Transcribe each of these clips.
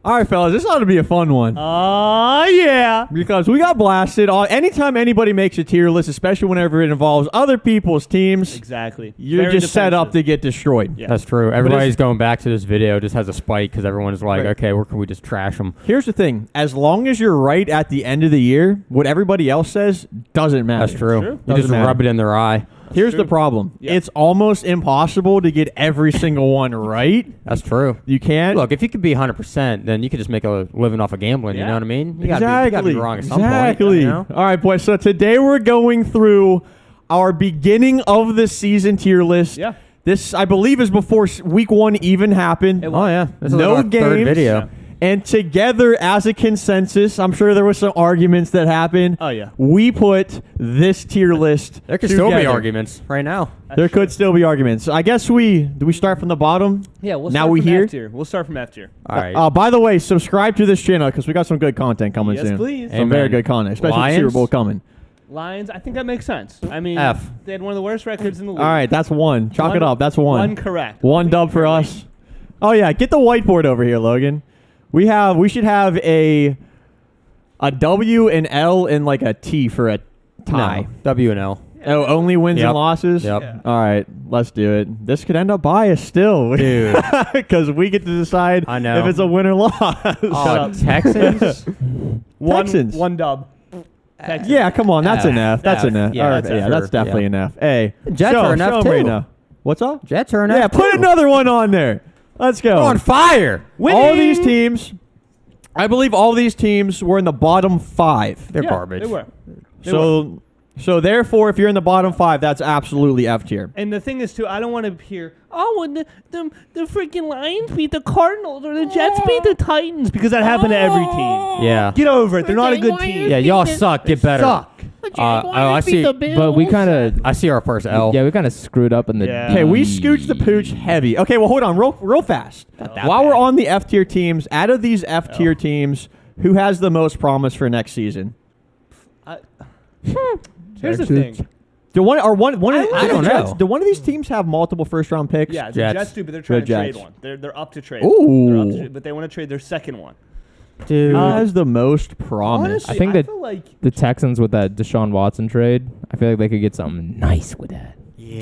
All right, fellas, this ought to be a fun one. Yeah. Because we got blasted. Anytime anybody makes a tier list, especially whenever it involves other people's teams, Exactly. you're Very just set up defensive. to get destroyed. Yeah. That's true. Everybody's going back to this video, just has a spike because everyone is like, Right. okay, where can we just trash them? Here's the thing. As long as you're right at the end of the year, what everybody else says doesn't matter. That's true. True. You Doesn't just matter. rub it in their eye. Here's true. the problem. Yeah. It's almost impossible to get every single one right. That's true. You can't. Look, if you could be 100%, then you could just make a living off of gambling. You Yeah. know what I mean? You Exactly. gotta be wrong at some exactly. point. You know? All right, boys. So today we're going through our beginning of the season tier list. Yeah. This, I believe, is before week 1 even happened. It Oh, yeah. This is No like our third games. video. Yeah. And together, as a consensus, I'm sure there were some arguments that happened. Oh, yeah. We put this tier list. There could still be together. arguments right now. There could still be arguments. I guess do we start from the bottom? Yeah, we'll Now start we from here? F tier. We'll start from F tier. All right. By the way, subscribe to this channel because we got some good content coming Yes, soon. please. Some very Amen. good content, especially with the Super Lions? Bowl coming. Lions, I think that makes sense. I mean, F. they had one of the worst records in the league. All right, that's one. Chalk it up. That's one. One correct. One dub for us. Oh yeah, get the whiteboard over here, Logan. We should have a W and L and like a T for a tie. No. W and L. Oh, only wins Yep. and losses? Yep. Yeah. All right, let's do it. This could end up biased still. Dude. Because we get to decide I know. if it's a win or loss. Oh, Texans? Texans. One dub. Texans. Yeah, come on. That's F. an F. That's an F. Yeah, All right, that's yeah, F. that's definitely Yeah. an F. Hey, Jets are an F show 'em right too. now. What's up? Jets are an Yeah, F put too. another one on there. Let's go. We're on fire. All these teams, I believe all these teams were in the bottom 5. They're Yeah, garbage. They were. They were. So therefore, if you're in the bottom 5, that's absolutely F tier. And the thing is, too, I don't want to hear, when the freaking Lions beat the Cardinals or the Jets beat the Titans, because that happened to every team. Yeah. Get over it. They're not a good team. Yeah, y'all suck. Get better. Suck. I see. But we kind of, I see our first L. yeah, we kind of screwed up in the. Yeah. Okay, we scooched the pooch heavy. Okay, well, hold on real fast. that While we're bad. on the F tier teams, out of these F tier teams, who has the most promise for next season? Here's the Actually, thing. Do one or one one? I do don't the Jets- know. Do one of these teams have multiple first round picks? Yeah, the Jets. Jets do, but they're trying The to trade Jets. one. They're up to trade. Ooh. They're up to, but they want to trade their second one. Dude. Who has the most promise? Honestly, I think I that feel like the Texans with that Deshaun Watson trade, I feel like they could get something nice with that.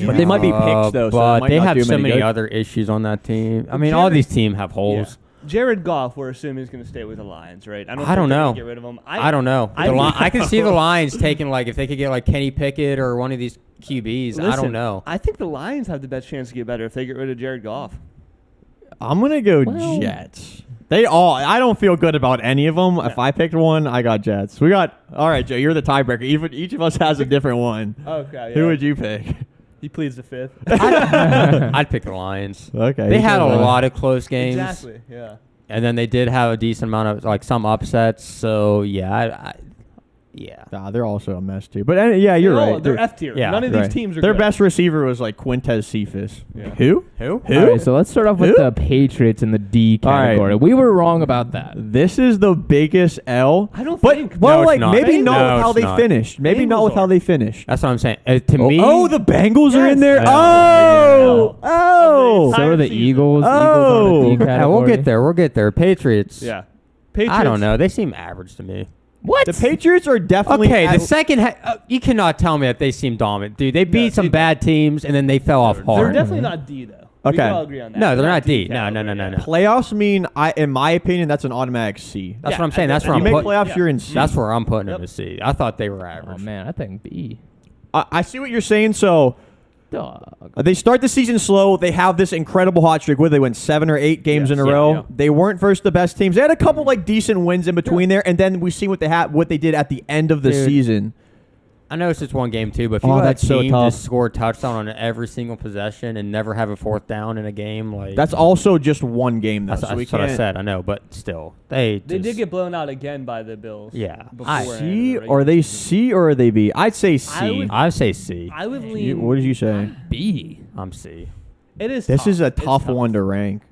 But they might be picks, though, so But it might they not have do so them any many good. other issues on that team. I mean, all these teams have holes. Jared Goff, we're assuming is going to stay with the Lions, right? I think don't they're gonna know. Get rid of him. I don't know. I think- I can see the Lions taking, like, if they could get, like, Kenny Pickett or one of these QBs. I Listen, don't know. I think the Lions have the best chance to get better if they get rid of Jared Goff. I'm gonna go Well- Jets. I don't feel good about any of them. If I picked one, I got Jets. All right, Joe, you're the tiebreaker. Each of us has a different one. Okay. Who would you pick? He pleads the fifth. I'd pick the Lions. Okay. They you had a can, lot of close games. Exactly. Yeah. And then they did have a decent amount of, like, some upsets. So, yeah. Yeah. Nah, they're also a mess too. But yeah, you're right. They're F tier. Yeah, None of right. these teams are Their good. best receiver was like Quintez Cephas. Yeah. Who? Who? Who? All right, so let's start off with Who? the Patriots in the D All right. category. We were wrong about that. This is the biggest L. I don't But think. well, No, it's like not. maybe not No, with how it's they not. finished. Maybe not Bengals with how are. they finished. That's what I'm saying. To me. Oh, the Bengals are in there. Yes. Oh, Yeah. oh. So are the season. Eagles. Oh. Eagles on the D Yeah, category. we'll get there. Patriots. Yeah. Patriots. I don't know. They seem average to me. What? The Patriots are definitely Okay, the at- second you cannot tell me that they seem dominant, dude. They beat No, some they- bad teams and then they fell off They're hard. definitely not D though. We Okay. can all agree on that. No, they're not D. No, category, no, no, yeah. no. playoffs mean in my opinion that's an automatic C. That's Yeah, what I'm saying. That's and where You I'm make putting. playoffs, yeah. you're in C. That's where I'm putting Yep. them to C. I thought they were average. Oh man, I think B. I see what you're saying. So Dog. they start the season slow. They have this incredible hot streak where they win 7 or 8 games Yes, in a yeah, row. yeah. They weren't versus the best teams. They had a couple like decent wins in between there, and then we see what they did at the end of the Dude. season. I know it's just one game too, but if you Oh, let that's a so team tough. just score a touchdown on every single possession and never have a fourth down in a game, like That's also just one game, though. that's, so we that's what I can't- said. I know, but still, they They did just- get blown out again by the Bills. Yeah. beforehand in C, the are regular they season. C or are they B? I'd say C. I would- I say C. I would lean. What did you say? B. I'm C. It is. This tough. is a It's tough one to rank.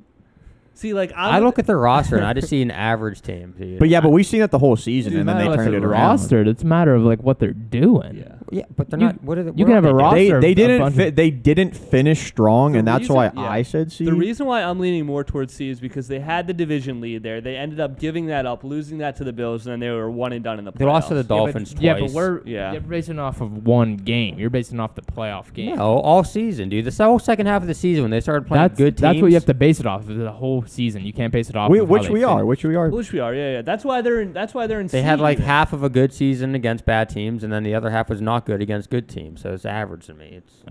See, like I look at their roster and I just see an average team, dude. But yeah, but we've seen that the whole season, It and then doesn't they matter turned what's it around. rostered. It's a matter of like what they're doing. Yeah. Yeah, but they're You- not. What are they? you what can are have a they roster. doing? They a didn't bunch of- they didn't finish strong, The and that's reason- why yeah. I said C. The reason why I'm leaning more towards C is because they had the division lead there. They ended up giving that up, losing that to the Bills, and then they were one and done in the playoffs. They lost to the Dolphins twice. Yeah, but Yeah. you're basing off of one game. You're basing off the playoff game. No, all season, dude. The whole second half of the season when they started playing That's good teams. That's what you have to base it off of the whole season. You can't base it off. of how Which they we are. finish. Which we are. Which we are, yeah. That's why they're in. That's why they're in. They C had like even. half of a good season against bad teams, and then the other half was not good against good teams. So it's average to me. It's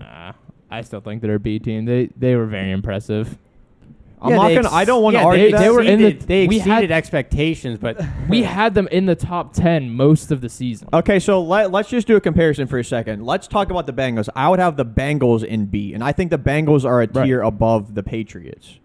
I still think they're a B team. They were very impressive. I'm not gonna. I don't want to argue that. they were in the- They we exceeded had- expectations, but We had them in the top 10 most of the season. Okay, so let's just do a comparison for a second. Let's talk about the Bengals. I would have the Bengals in B, and I think the Bengals are a Right. tier above the Patriots.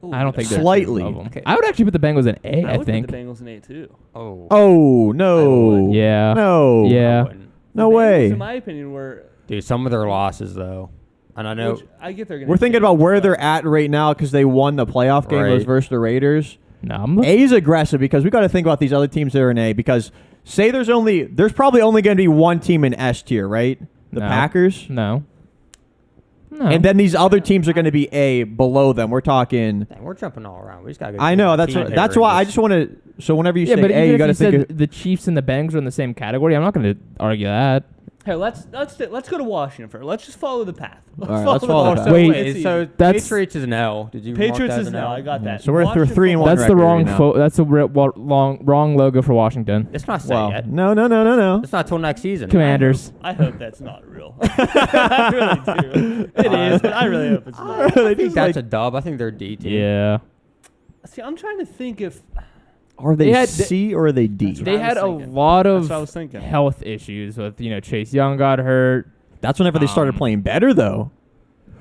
Ooh, I don't think they're Slightly. above them. Okay. I would actually put the Bengals in A. I I would think. put the Bengals in A too. oh, Oh no! Yeah. No. Yeah. I wouldn't. No The Bengals, way. in my opinion, were. Dude, some of their losses though, and I know Which I get they're gonna. We're thinking change, about where but- they're at right now because they won the playoff game Right. versus the Raiders. No, I'm looking. A is aggressive because we got to think about these other teams that are in A. Because say there's probably only going to be one team in S tier, right? The No. Packers. No. No. And then these other teams are going to be A below them. We're talking. Dang, we're jumping all around. We just got. I know that's why I just want to. So whenever you yeah, say but A, even you if got to you think. said the Chiefs and the Bengals are in the same category, I'm not going to argue that. Hey, let's go to Washington first. Let's just follow the path. All right, let's follow the path. Wait, It's so easy. That's- Patriots is an L. Did you? mark Patriots that is as now. an L? I got that. So we're Washington 3-1 football- That's That's the record wrong. right now. That's the wrong logo for Washington. It's not set Well, yet. no. It's not till next season. Commanders. I hope that's not real. I really do. It is, but I really hope it's not. They I think just, that's like, a dub. I think they're D team. Yeah. See, I'm trying to think if are they They had- C or are they D? That's They I had was a thinking. lot That's of what I was thinking. health issues with Chase Young got hurt. That's whenever they started playing better, though.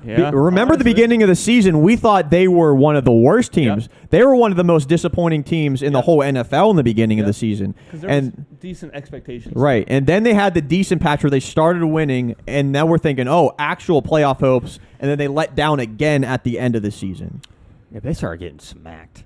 Yeah. Remember the honestly. beginning of the season, we thought they were one of the worst teams. They were one of the most disappointing teams in the whole NFL in the beginning of the season. Because there And was decent expectations. right, and then they had the decent patch where they started winning, and now we're thinking, oh, actual playoff hopes, and then they let down again at the end of the season. Yeah, they started getting smacked.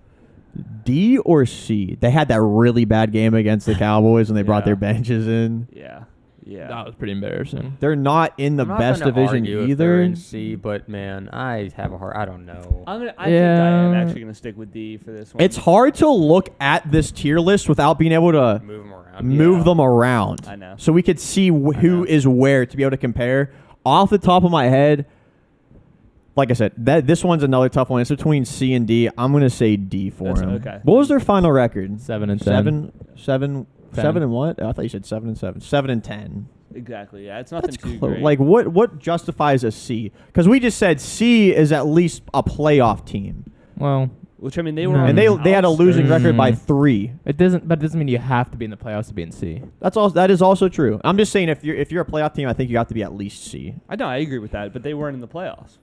D or C? They had that really bad game against the Cowboys, and they brought Yeah. their benches in. Yeah. Yeah. That was pretty embarrassing. They're not in the I'm not best gonna division argue if they're either. in C, but man, I have a hard. I don't know. I think I am Yeah. actually going to stick with D for this one. It's hard to look at this tier list without being able to Move them around. move them around. I know. So we could see who know. is where to be able to compare. Off the top of my head, like I said, this one's another tough one. It's between C and D. I'm gonna say D for That's him. okay. What was their final record? 7 and 10. Seven 10. and what? I thought you said 7 and 7. 7 and 10. Exactly. Yeah. It's nothing That's too close. great. Like what justifies a C? Because we just said C is at least a playoff team, Well, Which I mean, they were. No. and they had a losing record by Mm. 3. it doesn't mean you have to be in the playoffs to be in C. That's all. That is also true. I'm just saying if you're a playoff team, I think you have to be at least C. I know. I agree with that, but they weren't in the playoffs.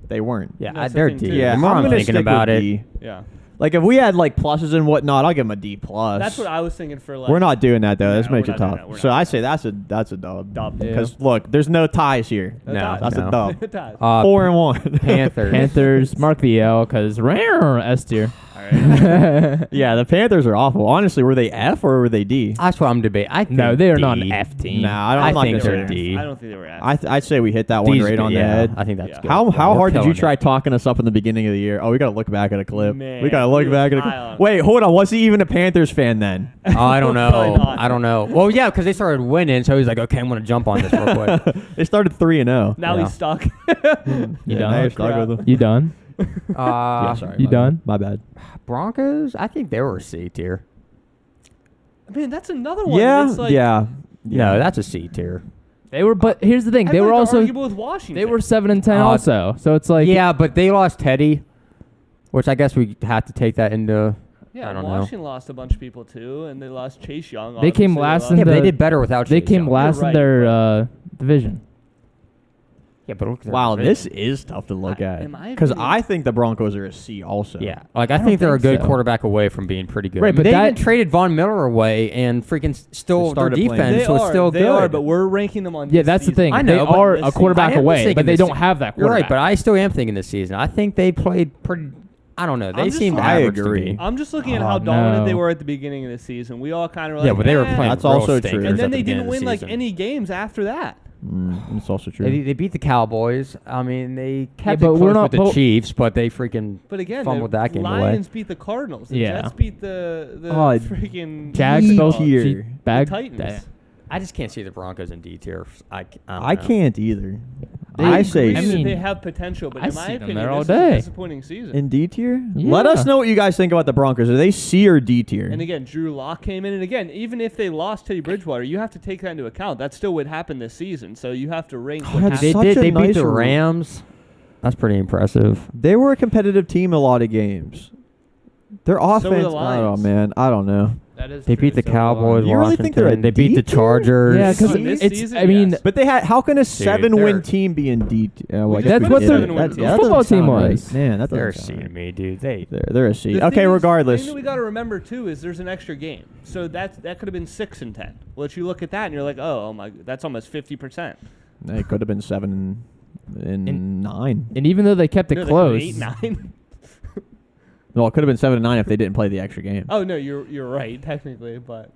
They weren't. Yeah, That's the they're thing, D. too. Yeah, The more I'm I'm gonna thinking stick about with it. D. Yeah. Like if we had like pluses and whatnot, I'll give them a D plus. That's what I was thinking for like. We're not doing that though. No, This makes we're it not doing tough. that. We're So not I doing say that's a dub. Dub. Yeah. Because look, there's no ties here. No, That's no. a dub. Ties. 4-1. Panthers. Panthers, mark the L because S tier. All right. Yeah, the Panthers are awful. Honestly, were they F or were they D? That's what I'm debating. I think No, they are D. not an F team. Nah, I I'm not think gonna they're say D. I don't think they were. At. I'd say we hit that one D's right good, on the yeah, head. I think that's Yeah. good. How Yeah, we're hard did you killing try it. talking us up in the beginning of the year? Oh, we gotta look back at a clip. Man, we gotta look he back at was a high clip. on- Wait, hold on. Was he even a Panthers fan then? Oh, I don't Probably know. not. I don't know. Well, yeah, because they started winning, so he's like, okay, I'm gonna jump on this real quick. They started 3-0. Now Yeah. he's stuck. You Yeah, done? now you're stuck with them. You done? Yeah, sorry. You my done? bad. My bad. Broncos, I think they were C tier. Man, that's another one. Yeah, It's like, yeah. No, that's a C tier. They were, but here's the thing. I They feel were like also they're arguable with Washington. they were 7 and 10 Uh, also. So it's like Yeah, but they lost Teddy, which I guess we have to take that into. Yeah, I don't know. Washington lost a bunch of people too, and they lost Chase Young. They came obviously. last lost- in Yeah, but they the- did better without. they Chase came Young. last right, in their division. Yeah, but look at their Wow, division. this is tough to look at. in my Because opinion- I think the Broncos are a C also. Yeah, like I I don't think they're a think good so. quarterback away from being pretty good. Right, but they that- even traded Von Miller away, and freaking still They their started playing. defense They was are, still they good. are, but we're ranking them on. Yeah, this that's the season. thing. I know, They but are this a season- quarterback I am away, thinking but they this don't season. have that You're quarterback. right, but I still am thinking this season. I think they played pretty I don't know. I'm They just seemed looking- I average agree. to me. I'm just looking at Oh, how dominant they no. were at the beginning of the season. We all kind of were Yeah, like, but they were "Eh." playing That's real also stinkers true. at And the then they beginning didn't of the win like season. any games after that. It's also true. They beat the Cowboys. I mean, they kept but it we're close not with the bo- Chiefs, but they freaking But again, fumbled the that game Lions away. beat the Cardinals. The Yeah. Jets beat the Oh, freaking Jags D both tier. cheat bag. Titans. I just can't see the Broncos in D tier. I don't I know. can't either. They- I I say agree I that mean, they have potential, but I in my see them opinion, there all this is a day. disappointing season. in D tier. Yeah. Let us know what you guys think about the Broncos. Are they C or D tier? And again, Drew Lock came in, and again, even if they lost Teddy Bridgewater, you have to take that into account. That still would happen this season, so you have to rank what that's happened. such a They beat nice the rule. Rams. That's pretty impressive. They were a competitive team in a lot of games. Their So were offense, the oh Lions. man, I don't know. That is They beat the Cowboys. You really think they're a Washington. They beat D the tier? Chargers. Yeah, because So this it's. season, I mean, yes. But they had. How can a 7-win they're- team be in D? Well, We I just guess That's we what did their it. seven-win That- team. yeah, that football doesn't team sound was. right. Man, that They're doesn't sound C to right. me, dude. They They're a C. The Okay, thing is- regardless. The thing that we got to remember too is there's an extra game, so that could have been 6 and 10. Well, if you look at that and you're like, oh my, that's almost 50%. It could have been 7 and 9. and even though they kept it No, they close, could've 8-9. Well, it could have been 7 and 9 if they didn't play the extra game. Oh no, you're right technically, but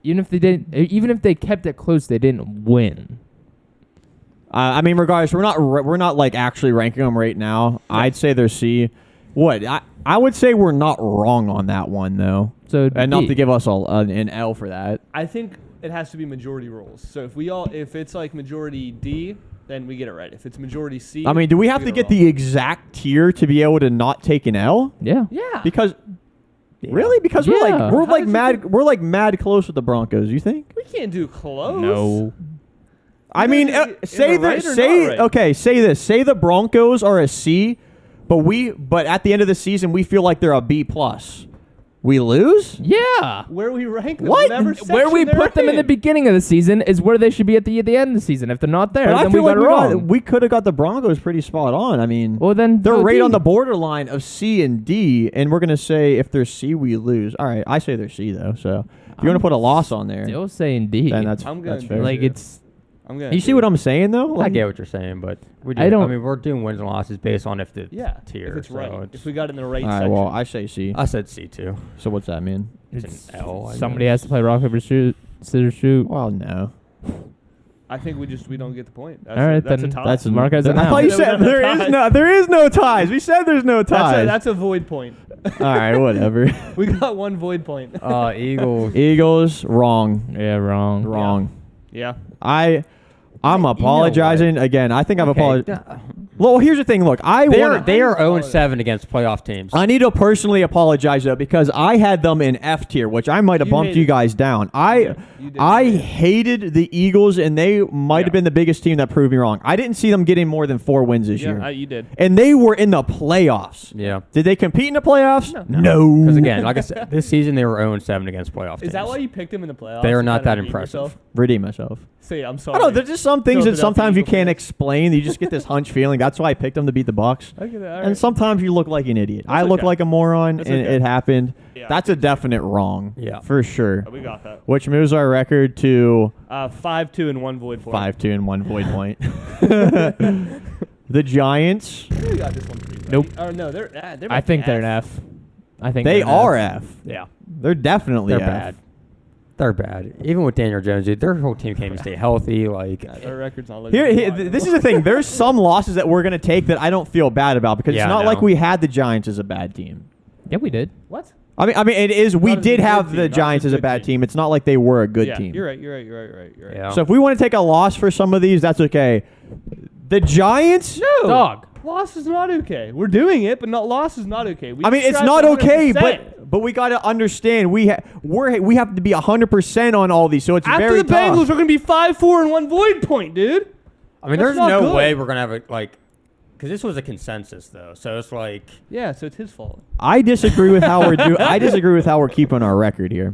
even if they kept it close, they didn't win. I mean, regardless, we're not like actually ranking them right now. I'd say they're C. What I would say we're not wrong on that one though, So it'd be enough D. to give us an L for that. I think it has to be majority rules. So if it's like majority D, then we get it right. If it's majority C, I mean, do we have to it get wrong. the exact tier to be able to not take an L? Yeah. Yeah. Because really, because we're Yeah. like How did you mad we're like mad close with the Broncos. You think? We can't do close. No. I mean, guys are say in the right this. or Say not right? okay. Say this. Say the Broncos are a C, but at the end of the season we feel like they're a B plus. We lose? Yeah. Where we rank them, What? whatever Where we section they're put them in the beginning of the season is where they should be at the end of the season. If they're not there, But I then we feel got like it wrong. we could have got the Broncos pretty spot on. I mean, Well, then they're go right D. on the borderline of C and D, and we're gonna say if they're C, we lose. All right, I say they're C though. So if you want to put a loss on there, Still saying D. then that's I'm that's gonna fair. do like it. it's. I'm gonna. You see what I'm saying though? I Like, get what you're saying, but we I don't- I mean, we're doing wins and losses based on if the Yeah. tier. If it's so right. it's- If we got in the right all right, section. well, I say C. I said C too. So what's that mean? It's an L. I Somebody guess. has to play rock paper shoot, scissors shoot. Well, no. I think we don't get the point. That's All right, that's then. a tie. That's Mark has I an thought L. you Yeah, said we there got is ties. there is no ties. We said there's no ties. that's a void point. All right, whatever. We got one void point. Eagles. Eagles wrong. Yeah, wrong. Wrong. Yeah. I'm apologizing again. I think I've apologized. Okay. Well, here's the thing. Look, They are want. 0-7 against playoff teams. I need to personally apologize though because I had them in F tier, which I might have You bumped hated you guys down. You did. I hated the Eagles, and they might have been the biggest team that proved me wrong. I didn't see them getting more than 4 wins this year, Yeah, you did. and they were in the playoffs. Yeah. Did they compete in the playoffs? No. Because again, like I said, this season they were 0-7 against playoff teams. Is that why you picked him in the playoffs? They are to not kinda that redeem impressive. yourself? Redeem myself. Say, I'm I sorry. don't know. There's just some things that Philadelphia sometimes you Eagle can't fans. explain. You just get this hunch feeling. That's why I picked them to beat the Bucks. I get it. All And right. sometimes you look like an idiot. I look okay. like a moron, That's and okay. it happened. Yeah. That's a definite wrong. Yeah. For sure. We got that. Which moves our record to 5-2 and 1 void point. 5-2 and 1 void point. The Giants, We got this one pretty right. Nope. Oh no, they're. They're I think they're an F. I think they they're an are F. F. Yeah. They're definitely They're F. bad. They're bad. Even with Daniel Jones, dude, their whole team can't even stay healthy. Like, Their record's not looking Here, good. this is the thing. There's some losses that we're going to take that I don't feel bad about because Yeah, it's not I like know. we had the Giants as a bad team. Yeah, we did. What? I mean, it is. We Not as a did good have team, the not as Giants a as a good bad team. team. It's not like they were a good Yeah, team. You're right. You're right. yeah. So if we want to take a loss for some of these, that's okay. The Giants. No. Dog. Loss is not okay. We're doing it, but loss is not okay. We I mean, it's strive not for okay, 100%. but we got to understand we have to be 100% on all these. So it's After very the Bengals, tough. we're gonna be 5-4 and 1 void point, dude. I mean, That's there's not no good. way we're going to have a, like, because this was a consensus, though. So it's like, Yeah, so it's his fault. I disagree with how we're doing. I disagree with how we're keeping our record here,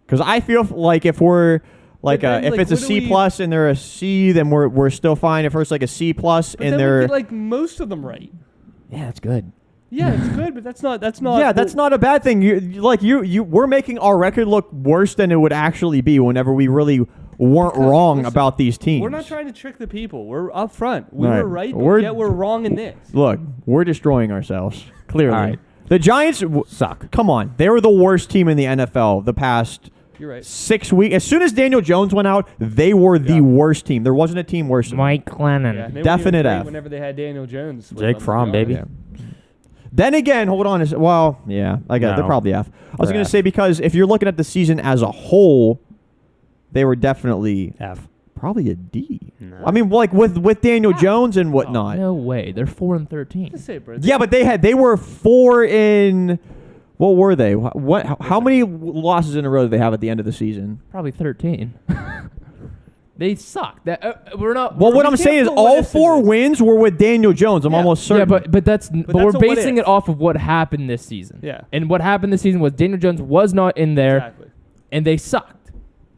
because I feel like if we're like But then, if like, it's a what do C we- plus and they're a C, then we're still fine. If it's like a C plus But and then we they're get like most of them right. yeah, that's good. Yeah, it's good, but that's not. yeah, that's not a bad thing. We're making our record look worse than it would actually be whenever we really weren't Because, wrong listen, about these teams. We're not trying to trick the people. We're up front. We Right. were right, but We're- yet we're wrong in this. Look, we're destroying ourselves. Clearly. All right. The Giants suck. Come on, they were the worst team in the NFL the past You're right. 6 weeks. As soon as Daniel Jones went out, they were the worst team. There wasn't a team worse than them. Mike Glennon. Yeah, they weren't Definite even great F. Whenever they had Daniel Jones. with Jake them, Fromm, to be baby. honest. Then again, hold on. Well, yeah, I guess they're No. probably F. I was They're going to F. say because if you're looking at the season as a whole, they were definitely F. probably a D. No. I mean, like with Daniel Jones and whatnot. No way. They're 4-13. Just say it, bro. Yeah, but they were 4 in. What were they? How many losses in a row did they have at the end of the season? Probably 13. They suck. We're not. Well, what I'm can't saying is put all what ifs in 4 this. wins were with Daniel Jones. I'm Yeah. almost certain. Yeah, but that's we're a what basing if. it off of what happened this season. Yeah. And what happened this season was Daniel Jones was not in there, Exactly. and they sucked.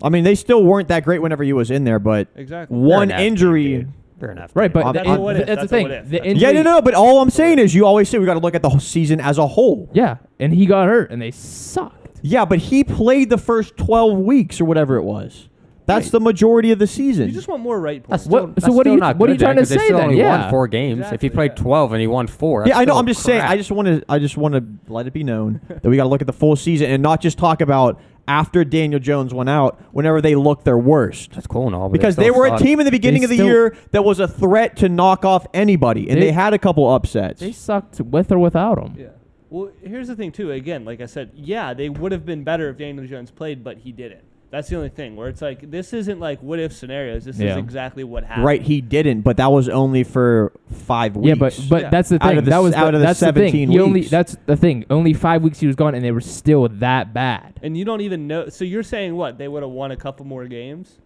I mean, they still weren't that great whenever he was in there, but Exactly. one They're an F team, injury. dude. They're an F. Right, team. but That's a what if. that's the That's a thing. what if. The That's- injury, Yeah, no. But all I'm saying is you always say we got to look at the whole season as a whole. Yeah, and he got hurt, and they sucked. Yeah, but he played the first 12 weeks or whatever it was. That's Right. the majority of the season. You just want more right That's points. still, What- that's so what are still you- not what are you good trying to because they say still then? only Yeah. won 4 games. If Exactly, he played yeah. 12 and he won 4, Yeah, I know. still I'm just saying. crap. I just want to let it be known that we got to look at the full season and not just talk about after Daniel Jones went out. Whenever they looked their worst, That's cool and all, but because still they were suck. a team in the beginning They of the still- year that was a threat to knock off anybody, and They- they had a couple upsets. They sucked with or without him. Yeah. Well, here's the thing too. Again, like I said, yeah, they would have been better if Daniel Jones played, but he didn't. That's the only thing where it's like this isn't like what if scenarios. This Yeah. is exactly what happened. Right, he didn't, but that was only for 5 weeks. Yeah, but Yeah. that's the Out thing. of the That was s- out of the that's the 17 thing. He only weeks. that's the thing. Only 5 weeks he was gone, and they were still that bad. And you don't even know. So you're saying what? They would have won a couple more games?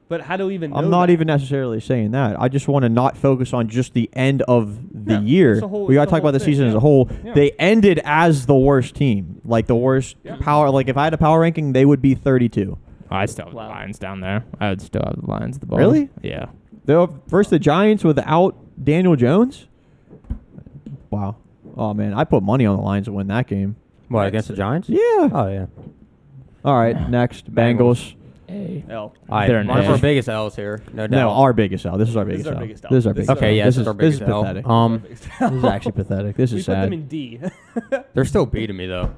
But how do we even know I'm not that? even necessarily saying that. I just want to not focus on just the end of the Yeah, year. it's a whole- We got it's to a talk about whole the thing, season as yeah. a whole. Yeah. They ended as the worst team, like the worst Yeah. power. Like if I had a power ranking, they would be 32. I still have Wow. the Lions down there. I would still have the Lions at the bottom. Really? Yeah. They're versus the Giants without Daniel Jones. Wow. Oh man, I put money on the Lions to win that game. What, against the Giants? Yeah. Oh, yeah. All right. Next, Bengals. A. L. All right, They're an one of A. our biggest L's here, no doubt. No, our biggest L. This is our This biggest is our L. biggest L. This is our This is biggest. our- Okay, yeah, this this is our this is biggest L. pathetic. Um, This is actually pathetic. This We is put them sad. in D. they're still beating me though.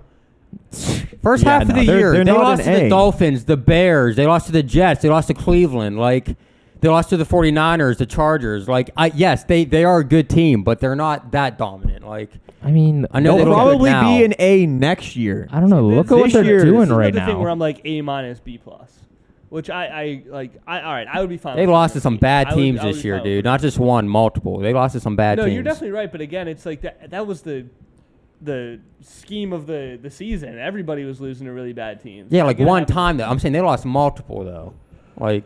First Yeah, half of no, the they're- year, they're they not lost an to the A. Dolphins, the Bears, they lost to the Jets, they lost to Cleveland, like they lost to the 49ers, the Chargers. Like, yes, they are a good team, but they're not that dominant. Like, I mean, I know They'll they look probably good now. be an A next year. I don't know. Look at this what they're year- doing this is right the thing where now. I'm like A minus B plus, which I like. All right, I would be fine. They with lost to B. some bad I would- teams I would this be year, fine with dude. B. Not just one, multiple. They lost to some bad No, teams. you're definitely right, but again, it's like that was the scheme of the season. Everybody was losing to really bad teams. Yeah, like Again, one time though. I'm saying they lost multiple though. Like,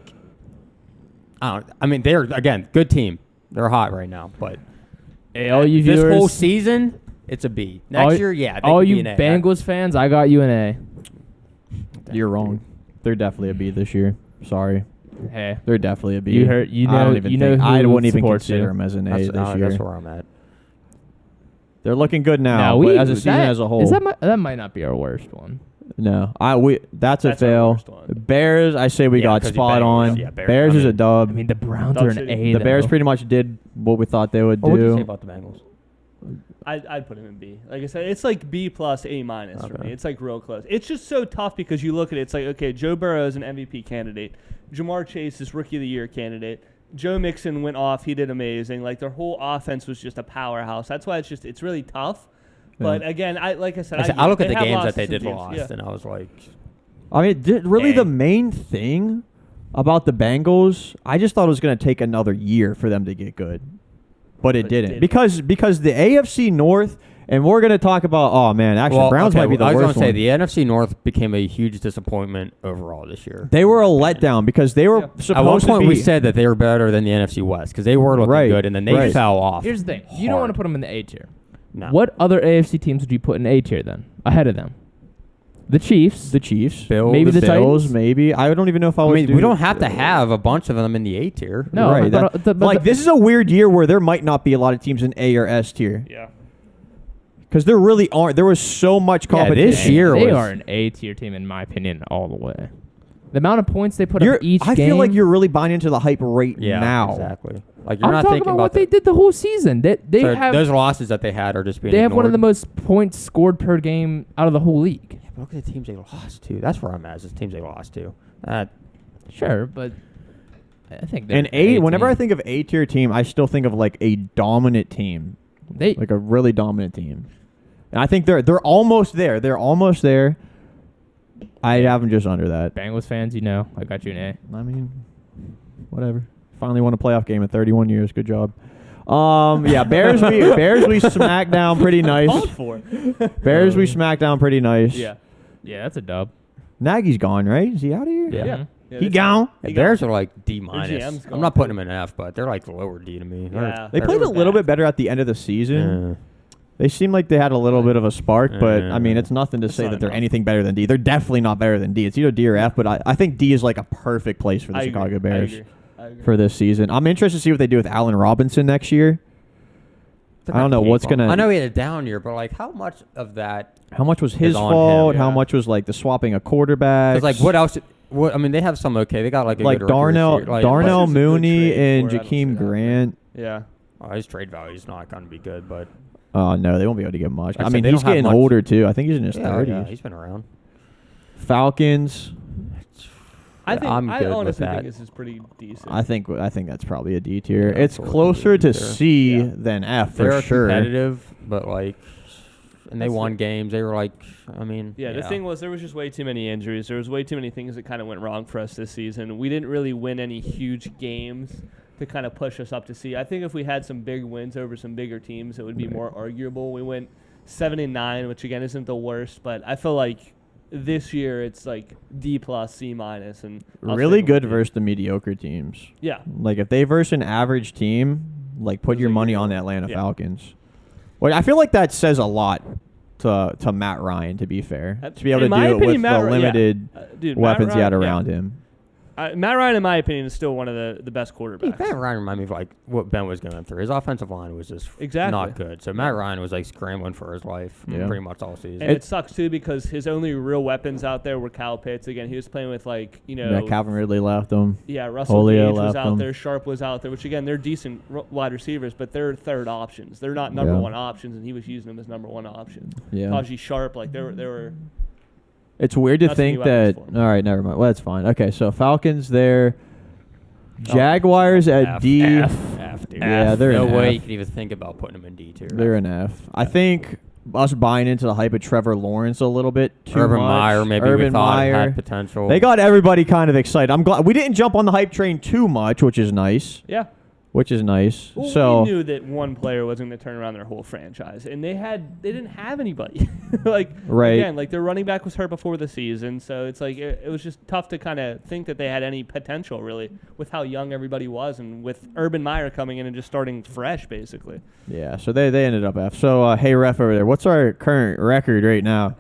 I mean, they're again good team. They're hot right now, but Hey, all you this viewers, whole season, it's a B. Next year, yeah, they all could you be an A. Bengals fans, I got you an A. You're wrong. They're definitely a B this year. Sorry. Hey, They're definitely a B. You heard- you I know- don't even you know think, I who wouldn't even supports consider you. them as an A That's, this year. that's where I'm at. They're looking good now, now but we as a season that, as a whole. is that might not be our worst one. No, that's a That's our fail. worst one. Bears, I say we Yeah, got 'cause you spot Bengals. on. Yeah, Bears, Bears I is a mean- dub. I mean, the Browns Dog are an shit. A. The Bears though. pretty much did what we thought they would What would you say do. about the Bengals? I'd put him in B. Like I said, it's like B plus A minus for Okay. me. It's like real close. It's just so tough because you look at it. It's like okay, Joe Burrow is an MVP candidate. Jamar Chase is Rookie of the Year candidate. Joe Mixon went off. He did amazing. Like their whole offense was just a powerhouse. That's why it's really tough. But again, I look at I look at they the have games lost that they to did some lost, teams. and I was like, I mean, really Dang. the main thing about the Bengals, I just thought it was going to take another year for them to get good. But it didn't. Because the AFC North, and we're going to talk about, oh man, actually, Browns might be the I was worst going to say one. the NFC North became a huge disappointment overall this year. They were a letdown because they were Yeah. supposed At one to point, be. we said that they were better than the NFC West because they were looking Right, good, and then they right. fell off. Here's the thing: you don't want to put them in the A tier. No. What other AFC teams would you put in A tier then? Ahead of them, the Chiefs. The Chiefs, Bills, maybe the Bills, Titans? maybe. I don't even know if I I would. mean, we don't have to have a bunch of them in the A tier. No, right. but, that- like this is a weird year where there might not be a lot of teams in A or S tier Yeah. because there really aren't. There was so much Yeah, competition. this year they was- are an A tier team in my opinion all the way. The amount of points they put up each game. I feel like you're really buying into the hype right now. Exactly. Like you're I'm not talking thinking about what they did the whole season. They so have those losses that they had are just being they have one of ignored. the most points scored per game out of the whole league. Yeah, but look at the teams they lost to. That's where I'm at. Is the teams they lost to. Sure, but I think And whenever I think of A-tier team, I still think of like a dominant team, like a really dominant team. And I think they're almost there. They're almost there. I have them just under that. Bengals fans, I got you an A. I mean, whatever. Finally won a playoff game in 31 years. Good job. Yeah, Bears we smacked down pretty nice. Called for. Bears we smacked down pretty nice. Yeah. Yeah, that's a dub. Nagy's gone, right? Is he out of here? Yeah. Yeah. He gone. The Bears are like D-. GM's I'm gone not putting too. them in F, but they're like lower D to me. Yeah. They played a little bit better at the end of the season. They seemed like they had a little bit of a spark, but I mean, it's nothing to say not that they're enough. anything better than D. They're definitely not better than D. It's either D or F, but I think D is like a perfect place for the Chicago Bears I agree. for this season. I'm interested to see what they do with Allen Robinson next year. I don't know what's going to... I know he had a down year, but like how much of that... How much was his on fault? him, How yeah. much was like the swapping of quarterbacks? Because like what else... I mean, they have some okay. They got like a Like good rookie Darnell receiver. Like, Darnell Unless it's a good Mooney trade and for it, I don't see Jakeem that, Grant. Yeah. His trade value is not going to be good, but Oh, no, they won't be able to get much. I I said mean, they he's don't have getting much. older, too. I think he's in his 30s. yeah, he's been around. Falcons, I think I'm I good with honestly that. think this is pretty decent. I think that's probably a D tier. Yeah, It's totally closer D to tier. C Yeah. than F They're for sure. competitive, but like, and they That's won the- games. They were like, I mean, Yeah, the thing was there was just way too many injuries. There was way too many things that kind of went wrong for us this season. We didn't really win any huge games to kind of push us up to C. I think if we had some big wins over some bigger teams, it would be more arguable. We went 7-9, which again isn't the worst, but I feel like this year it's like D plus, C minus, and I'll Really stick good with D. versus the mediocre teams. Yeah, Like if they verse an average team, like put Those your are money your- on the Atlanta yeah. Falcons. Well, I feel like that says a lot to Matt Ryan. To be fair, to be able to In my do it opinion, with Matt the Ry- yeah. limited Dude, Matt weapons he had Ryan- yeah. around him. Matt Ryan, in my opinion, is still one of the best Hey, quarterbacks. Matt Ryan reminded me of like what Ben was going through. His offensive line was just Exactly. not good. So Matt Ryan was like scrambling for his life Yeah. pretty much all season. And it sucks too because his only real weapons out there were Kyle Pitts. Again, he was playing with like Yeah, Calvin Ridley left him. Russell Julio Gage was left out him. there, Sharp was out there, which again they're decent wide receivers, but they're third options. They're not number Yeah. one options, and he was using them as number one option. Yeah. Najee Sharp, like they were. It's weird to That's what think you that. weapons All right, never mind. Well, that's fine. Okay, so Falcons there. Jaguars at F, D. F, dude. Yeah, they're no an way F. you could even think about putting them in D tier. They're an F. I think us buying into the hype of Trevor Lawrence a little bit too Urban much. Meyer, maybe we Urban thought Meyer. had potential. They got everybody kind of excited. I'm glad we didn't jump on the hype train too much, which is nice. Yeah. Which is nice. Well, So we knew that one player wasn't going to turn around their whole franchise, and they didn't have anybody. Like Right. again, like their running back was hurt before the season, so it's like it was just tough to kind of think that they had any potential really with how young everybody was, and with Urban Meyer coming in and just starting fresh basically. yeah, so they ended up F. So hey ref over there, what's our current record right now?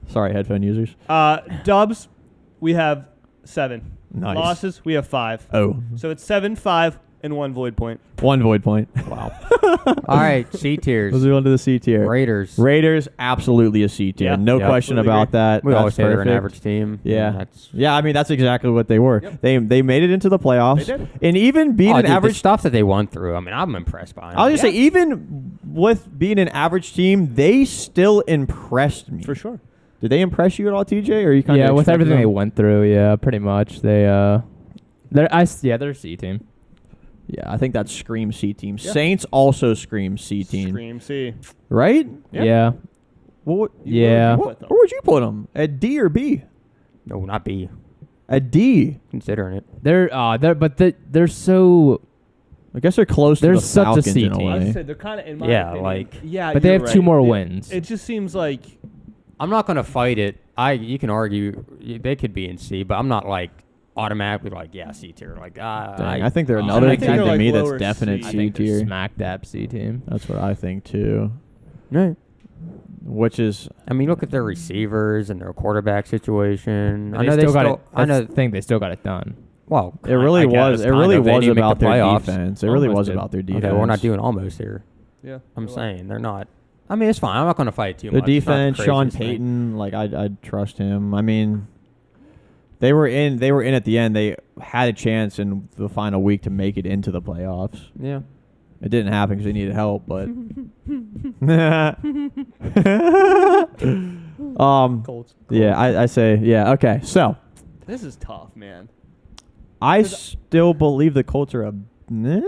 Sorry, headphone users. Dubs, we have 7. Nice. Losses, we have 5. Oh, So it's 7, 5, and 1 void point. one void point. Wow. All right, C tiers. Let's move on to the C tier. Raiders. Raiders, absolutely a C tier. Yeah. No Yeah. question Absolutely about agree. that. We That's always say they're an perfect. average team. Yeah. That's Yeah, I mean that's exactly what they were. Yep. They made it into the playoffs. They did. And even being oh, an dude, the average stuff that they went through. I mean, I'm impressed by them. I was just say even with being an average team, they still impressed me. For sure. Did they impress you at all, TJ? Or are you kind of Yeah, with everything they went through, yeah, pretty much. They're a C team. Yeah, I think that's scream C team. Yeah. Saints also scream C team, Scream C. right? Yeah. Yeah. What, Yeah. Put them. where would you put them? At D or B? No, not B. At D. Considering it. They're so. I guess they're close They're to the such a Falcons C in a team. I was way. gonna say they're kind of in my Yeah, opinion. like- yeah, But they you're have 2 right. more It- wins. It just seems like I'm not gonna fight it. You can argue they could be in C, but I'm not like automatically like C tier. Like Dang, I think they're I another think team they're to like me that's lower definite C. I C think they're tier. smack dab C team. That's what I think too. right. Which is I mean, look at their receivers and their quarterback situation. But I know they still got it. I know. That's the thing, they still got it done. Well, it really I was. guess, It really kind of. They was didn't make about the their playoffs. defense. It really Almost was did. about their defense. Okay, we're not doing almost here. yeah. I'm you're right. saying they're not. I mean, it's fine. I'm not going to fight too The much. It's not the defense, Sean craziest thing. Payton, like I'd trust him. I mean, they were in at the end. They had a chance in the final week to make it into the playoffs. Yeah. It didn't happen because they needed help, but Colts. yeah, I say yeah. Okay, so This is tough, man. I still believe the Colts are a. don't know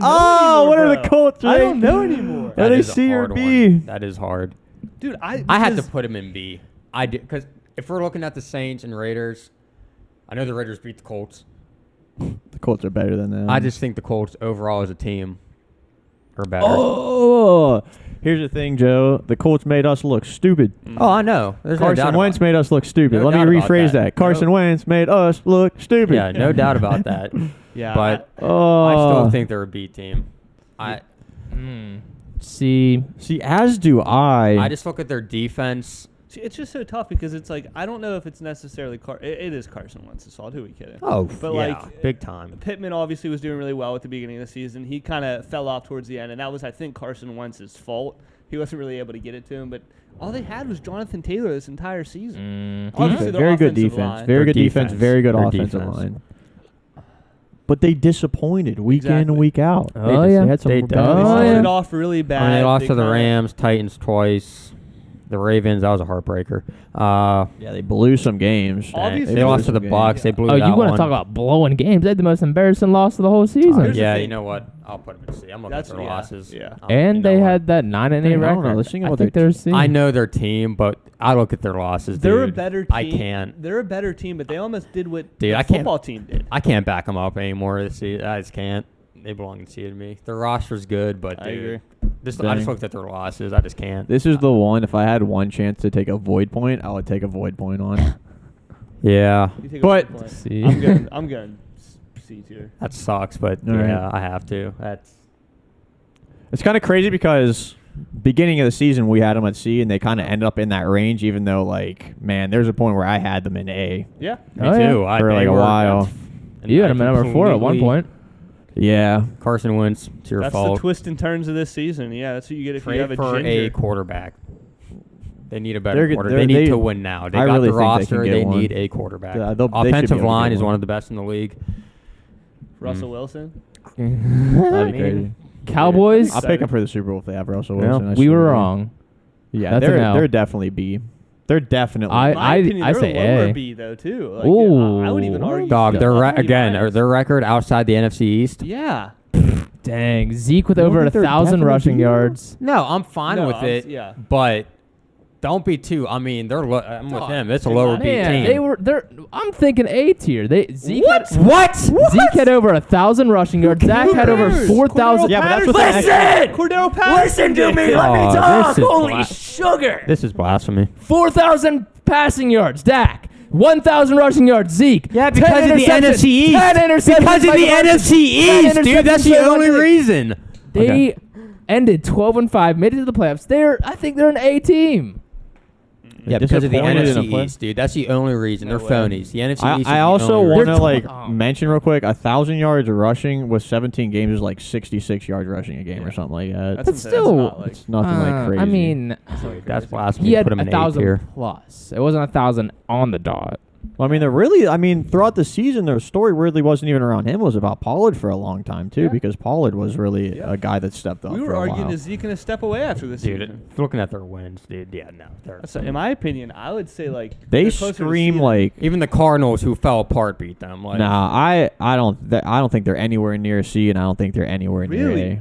Oh, anymore, what are bro. the Colts? I don't right? know anymore. Are they is a C or hard B? one. That is hard. Dude, I had to because- put him in B. I did because if we're looking at the Saints and Raiders, I know the Raiders beat the Colts. The Colts are better than them. I just think the Colts overall as a team are better. Oh, here's the thing, Joe. The Colts made us look stupid. Oh, I know. There's no doubt Carson about Wentz it. made us look stupid. No Let me doubt about rephrase that. that. Carson No. Wentz made us look stupid. Yeah, no doubt about that. Yeah, But Oh, I still think they're a B team. I See, as do I. I just look at their defense. See, it's just so tough because it's like I don't know if it's necessarily it is Carson Wentz's fault. Who are we kidding? Oh, But, yeah, like, big time. Pittman obviously was doing really well at the beginning of the season. He kind of fell off towards the end, and that was, I think, Carson Wentz's fault. He wasn't really able to get it to him, but all they had was Jonathan Taylor this entire season. Obviously, their very good offensive defense. line- Very Their good defense. defense. Very good Their offensive defense. line. But they disappointed week in Exactly. and week out. Oh, they yeah. had some They bad did. They Oh, started yeah. off really bad. I mean, they lost to the kinda- Rams, Titans twice. The Ravens, that was a heartbreaker. Yeah, they blew some games. Obviously- They blew lost to some the games. Bucks. They blew oh, that you want one. to talk about blowing games? They had the most embarrassing loss of the whole season. Here's the Yeah, thing. you know what? I'll put them in C. I'm looking That's- at their yeah, losses. yeah. And You know they what? had that 9-8 I don't know. record. Let's think I about think their they're team. C. I know their team, but I look at their losses. They're a dude. better team. I can't. They're a better team, but they almost did what Dude, the I can't- football team did. I can't back them up anymore this season. I just can't. They belong in C to me. Their roster's good, but I agree. I just Dang. looked at their losses. I just can't. This is the one. If I had one chance to take a void point, I would take a void point on. Yeah, You take a But- good point. C. I'm going C tier. that sucks, but All right. yeah, I have to. That's It's kind of crazy because beginning of the season we had them at C, and they kind of ended up in that range. Even though, like, man, there's a point where I had them in A. Yeah. me Oh, yeah. too. For, like, a while. You had them at number 4 at one point. Yeah, Carson Wentz, it's your That's fault. the twist and turns of this season. Yeah, that's what you get if you Trade have a for ginger. a quarterback. They need a better They're good- quarterback. they're- They need they- to win now. They I got really the think they can roster. get They one. need a quarterback. Yeah, they should be able Offensive to line get is one one. of the best in the league. Russell Wilson. that'd be crazy. Cowboys. I'll pick them for the Super Bowl if they have Russell Well, Wilson. I we were swear. wrong. Yeah, That's an L. they're definitely B. They're definitely. I- In my opinion, I they're say lower A. B though too. Like, Ooh. I would even argue. Dog, C. their Probably again, minus. their record outside the NFC East. Yeah. Dang, Zeke with You don't over think they're 1,000 definitely rushing B? yards. No, I'm fine No, with I'm- it. yeah. But don't be too. I mean, they're. I'm with Dog, him. It's a in lower my- B Man, team. they're. I'm thinking A tier. Zeke What? Had, What? Zeke had over 1,000 rushing yards. Zach had over cares? 4,000. Yeah, but that's what Listen! Cordero Patterson. Listen to me. did. Let me Oh, talk. this is Holy bla- sugar! This is blasphemy. 4,000 passing yards. Dak. 1,000 rushing yards. Zeke. Yeah, 10 because of the interceptions. NFC East. 10 interceptions. Because of by the Devontae. NFC 10 East, dude. That's interceptions the by only Devontae. reason. They ended 12-5, made it to the playoffs. I think they're an A team. Yeah, because of the Disappointed in a NFC play- East, dude. That's the only reason. No They're way. phonies. The NFC East. is I the also only want reason. to like Oh. mention real quick 1,000 yards rushing with 17 games is like 66 yards rushing a game or something like that. That's But insane. still, That's not like, It's nothing like crazy. I mean, That's blasphemy. he had Put him in A 1,000 tier. plus. It wasn't 1,000 on the dot. Well, I mean, they're really. I mean, throughout the season, their story really wasn't even around him. It was about Pollard for a long time too, Yeah. because Pollard was really Yeah. a guy that stepped up. we for were a arguing while. is Zeke going to step away after this Dude, season? looking at their wins, dude. Yeah, no. That's in my opinion, I would say like They they're closer to scream C than- like. Even the Cardinals, who fell apart, beat them. Like, Nah, I don't think they're anywhere near C, and I don't think they're anywhere near Really? A.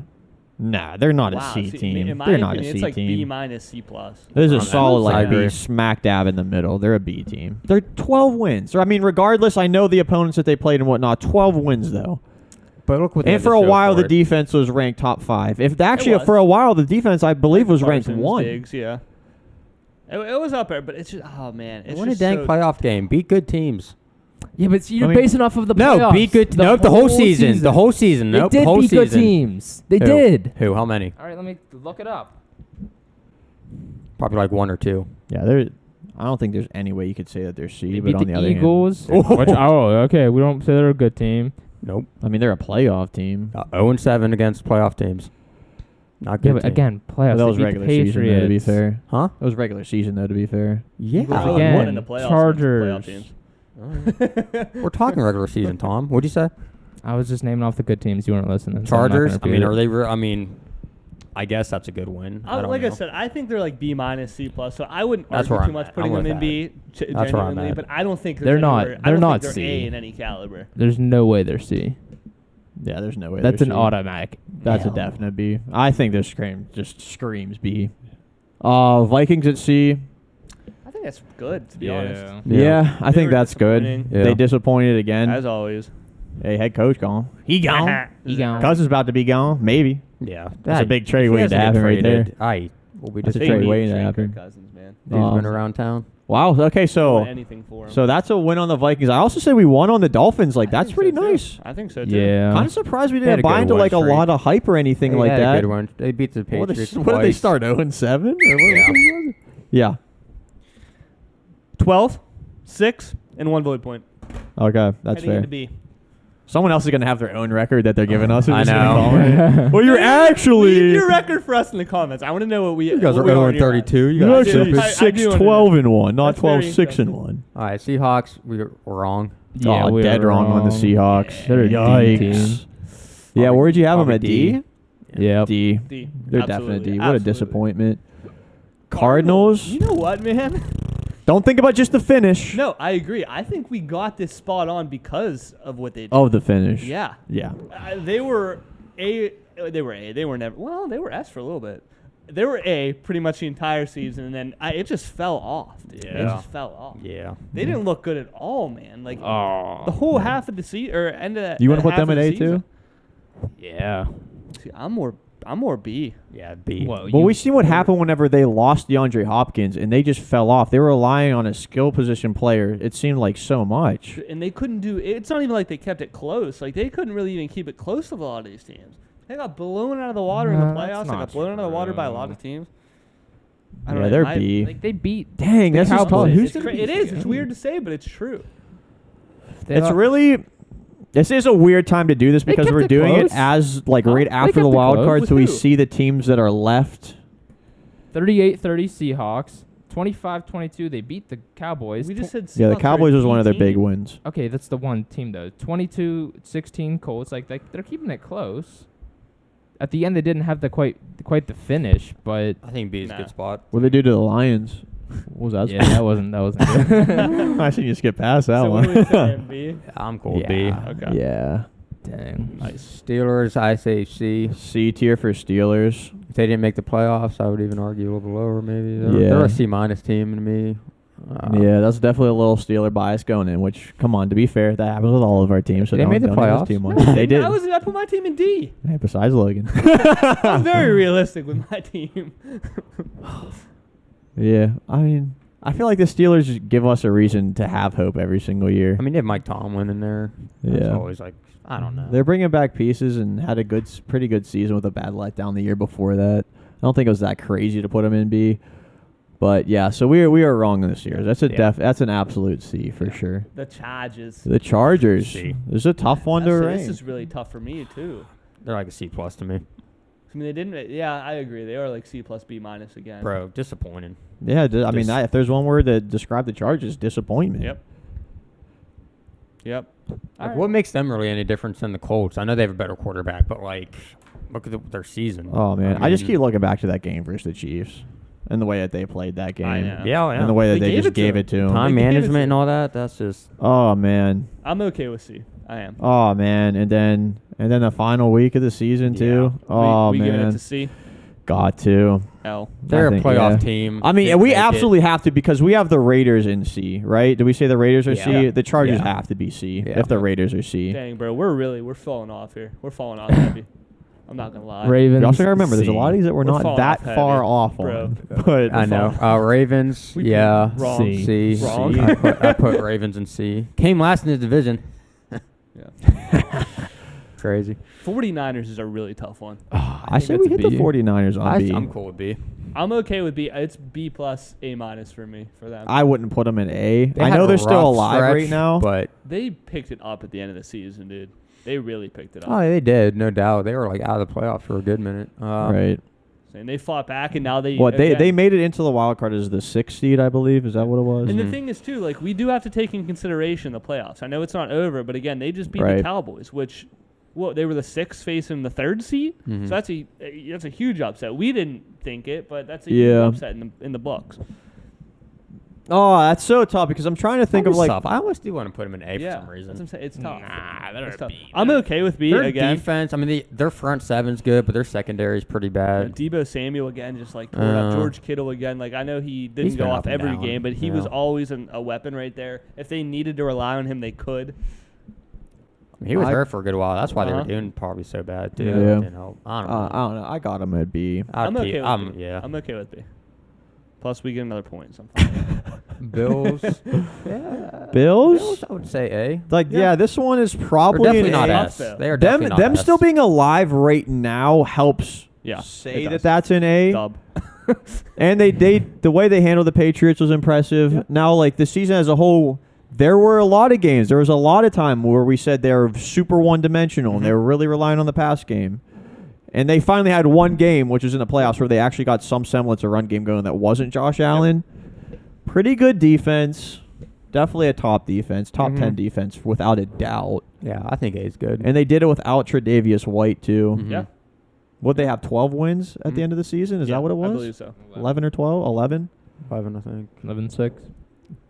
Nah, they're not Wow, a C see, team. In my They're opinion, not a C it's like team. B minus C plus. This is a I'm solid I like B, agree. smack dab in the middle. They're a B team. They're 12 wins. Or I mean, regardless, I know the opponents that they played and whatnot. 12 wins though. but look what they And had for to a show while, for the it. defense was ranked top 5. If actually was. for a while, the defense I believe was ranked Parsons, 1. Diggs, yeah. It was up there, but it's just man, They it's won a just dang so, playoff game. Beat good teams. Yeah, but you're I mean- basing off of the No, playoffs. beat good. Nope, the whole season. The whole season. They Nope, did whole beat season. good teams. They Who? did. Who? How many? All right, let me look it up. Probably like 1 or 2. Yeah, they're. I don't think there's any way you could say that they're C. They But beat on the the other Eagles. Oh. Which, okay. We don't say they're a good team. Nope. hand, I mean they're a playoff team. 0-7 against playoff teams. Not good. Yeah, but team. again, playoffs. That was they beat the regular season, though, to be Patriots. fair. Huh? That was regular season, though, to be fair. Yeah. Eagles are Again, one in the playoffs Chargers. against playoff teams. We're talking regular season, Tom. What'd you say? I was just naming off the good teams. You weren't listening. so I'm not gonna Chargers. I mean, repeat are it. they? I mean, I guess that's a good win. I don't Like know. I said, I think they're like B minus, C plus. So I wouldn't That's argue where too I'm much at. putting I'm them in with B. That's where I'm Genuinely, at. but I don't think They're not- anywhere- I they're don't not think they're C. A in any caliber. There's no way they're C. Yeah, there's no way. That's they're an C. automatic. That's a L. definite B. I think this just screams B. Vikings at C. I think that's good, to be honest. Yeah, I They think were that's good. disappointing. Yeah. They disappointed again. As always. Hey, head coach gone. He gone. He gone. Cousins about to be gone. Maybe. Yeah, That's a big trade if he waiting to doesn't get happen right there. traded, I will be That's a just trade They waiting need to Kirk happen. Cousins, man. He's been around town. Wow. Okay, I so want anything for him. so that's a win on the Vikings. I also said we won on the Dolphins. Like I that's think pretty so, too. nice. I think so too. Yeah. Kind of surprised we They had didn't a buy good into win like a streak. lot of hype or anything They like had that. a good one. They beat the What Patriots did they twice. start 0-7? Yeah. 12, 6, and 1 void point. Okay, that's Heading fair. into B. Someone else is gonna have their own record that they're giving us. I We're just gonna know. call it. Well, you're Leave actually. your record for us in the comments. I want to know what we. You guys are what we 0 already are. 32. You You're guys I actually do. are I- I 6 do wanna 12 and 1, not That's 12 very 6 and interesting. 1. All right, Seahawks. We were wrong. Yeah, oh, we dead are wrong on the Seahawks. They're a D Yikes. team. Yeah, Probably- where'd you have them probably at D? D. Yep. D. D. They're Absolutely. definite D. What a Absolutely. disappointment. Cardinals. You know what, man? Don't think about just the finish. No, I agree. I think we got this spot on because of what they did. Oh, the finish. Yeah. Yeah. They were A. They were A. They were never. Well, they were S for a little bit. They were A pretty much the entire season, and then it just fell off. Dude. It Yeah. just fell off. Yeah. They didn't look good at all, man. Like Oh. the whole half of the season or end of that. You want to that put them half at of A the season. too? Yeah. See, I'm more B. Yeah. B. Well, Well, we seen what happened whenever they lost DeAndre Hopkins and they just fell off. They were relying on a skill position player. It seemed like so much. And they couldn't do. It's not even like they kept it close. Like they couldn't really even keep it close with a lot of these teams. They got blown out of the water in the Nah, that's playoffs. They got not blown out of the water by a lot true. of teams. Yeah, they're B. Like they beat. Dang, the that's just tough. Cowboys. Who's It's gonna cra- be it is. C? It's weird to say, but it's true. It's really. This is a weird time to do this They because kept we're it doing close. it as like right They after the kept it wild close. card, With so we who? see the teams that are left. 38-30 Seahawks. 25-22 they beat the Cowboys. We just said Yeah, the Seahawks are Cowboys a was one D of their team. big wins. Okay, that's the one team though. 22-16 Colts. Like they're keeping it close. At the end, they didn't have quite the finish, but I think B is a Nah. good spot. What did they do to the Lions? What was that? yeah, that wasn't good. I seen you skip past that So one. what do we say, B? I'm cool with B. Yeah. Okay. Yeah. Dang. Steelers, I say C. C tier for Steelers. If they didn't make the playoffs, I would even argue a little lower. Maybe they're, Yeah. they're a C minus team to me. Yeah, that's definitely a little Steeler bias going in. Which, come on, to be fair, that happens with all of our teams. So They don't- made the don't hate us playoffs. too much. They did. I put my team in D. Hey, besides Logan. I'm very realistic with my team. Yeah, I mean, I feel like the Steelers give us a reason to have hope every single year. I mean, they have Mike Tomlin in there. It's Yeah. always like, I don't know. They're bringing back pieces and had a pretty good season with a bad letdown the year before that. I don't think it was that crazy to put them in B. But yeah, so we are wrong this year. That's that's an absolute C for sure. The Chargers. The Chargers. C. This is a tough one to This rank. is really tough for me too. They're like a C plus to me. I mean, they didn't. Yeah, I agree. They are like C plus B minus again. Bro, disappointing. Yeah, I mean, Dis- if there's one word to describe the Chargers, disappointment. Yep. Yep. Like, what makes them really any difference than the Colts? I know they have a better quarterback, but like, look at their season. Oh man, I just mean, keep looking back to that game versus the Chiefs and the way that they played that game. I know. Yeah, And the way that They they gave just it to gave them. it to them. time They gave it management to- and all that. That's just Oh man. I'm okay with C. I am. Oh man, and then the final week of the season too. Yeah. Oh we giving it man, to C. got to. L. they're I a think, playoff yeah. team. I mean, Didn't we make it. absolutely have to because we have the Raiders in C, right? Did we say the Raiders are Yeah. C? The Chargers Yeah. have to be C Yeah. if the Raiders are C. Dang, bro, we're falling off here. We're falling off heavy. I'm not gonna lie. Ravens. You also gotta remember, there's a C. lot of these that we're We're not falling that off heavy, far off bro. on. But I know. Ravens, We yeah. wrong. C. C. Wrong. I put Ravens in C. Came last in the division. Yeah. Crazy. 49ers is a really tough one. I say think we that's hit a the B. 49ers on B. I'm cool with B. I'm okay with B. It's B plus A minus for me for them. I wouldn't put them in A. They I had know a they're still rough alive stretch, right now. but They picked it up at the end of the season, dude. They really picked it up. oh, they did, no doubt. They were like out of the playoffs for a good minute. Right. And they fought back, and now they they made it into the wild card as the 6th seed, I believe. Is that what it was? And the thing is, too, like, we do have to take in consideration the playoffs. I know it's not over, but again, they just beat the Cowboys, which, they were the 6th facing the 3rd seed. So that's a huge upset. We didn't think it, but that's a huge upset in the books. Oh, that's so tough because I'm trying to think of like. Tough. I almost do want to put them in A for some reason. That's what I'm saying. It's tough. Nah, they're It's tough. B. I'm okay with B Their again. defense, I mean, their front seven's good, but their secondary is pretty bad. Debo Samuel again, just like tore up. George Kittle again. Like, I know he didn't He's go been off up and every down. game, but he was always a weapon right there. If they needed to rely on him, they could. He was hurt for a good while. That's why they were doing probably so bad too. Yeah. You know, I don't I don't know. I got him at B. I'm okay with B. Yeah. I'm okay with B. Plus, we get another point. So I'm fine. Bills. Bills? I would say A. Like, yeah, this one is They're probably definitely an not A. S. They are definitely not Them S. still being alive right now helps Yeah, say it does. that's an A. Dub. And they the way they handled the Patriots was impressive. Yeah. Now, like, the season as a whole, there were a lot of games. There was a lot of time where we said they were super one-dimensional and they were really relying on the pass game. And they finally had one game, which was in the playoffs, where they actually got some semblance of run game going that wasn't Josh Allen. Pretty good defense. Definitely a top defense. Top 10 defense, without a doubt. Yeah, I think A is good. And they did it without Tre'Davious White, too. Yeah. Would they have 12 wins at the end of the season? Is that what it was? I believe so. 11 or 12? 11? 11, I think. 11-6.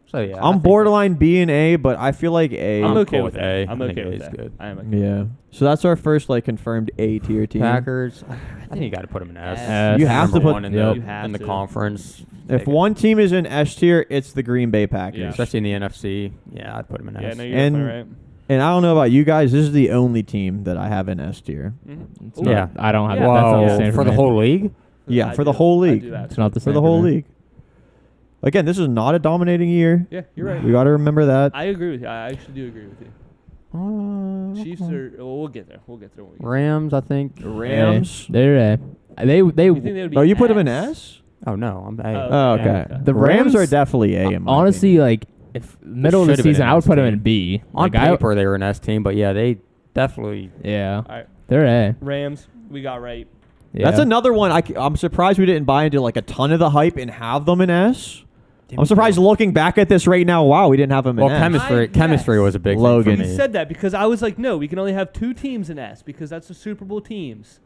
So yeah, I'm borderline B and A, but I feel like A. I'm okay cool with with A. A. I'm I think okay A with is A. good. I am okay. Yeah. So that's our first like confirmed A tier team. Packers. I think you got to put them in S. S. You have to Number put- one in Yep. the You have in the to. conference. If Take it. one team is in S tier, it's the Green Bay Packers. Yeah. especially in the NFC, yeah, I'd put them in Yeah, S. no, you're And- definitely right. And I don't know about you guys. This is the only team that I have in S tier. It's Ooh. not- Yeah. I don't have Yeah. that. That's not the Whoa, same for the me. whole league? Yeah, I for the do. whole I league. do It's actually. not the For same the whole me. league. Again, this is not a dominating year. Yeah, you're right. We got to remember that. I agree with you. I actually do agree with you. Chiefs are. Well, we'll get there. We'll get there. Rams, I think. Rams. They're A. They You think they would be Oh, you put them in S? S? Oh no, I'm A. Oh, okay. okay. The Rams are Rams, definitely A. In my honestly, opinion. like if middle of the should've been season, an I would S put them team. in B. On Like, paper, they were an S team, but yeah, they definitely. Yeah, All right. they're A. Rams, we got right. Yeah. That's another one. I'm surprised we didn't buy into like a ton of the hype and have them in S. I'm surprised looking back at this right now. Wow, we didn't have them in Well, S. chemistry was a big Logan. thing for We me. said that because I was like, no, we can only have 2 teams in S because that's the Super Bowl teams.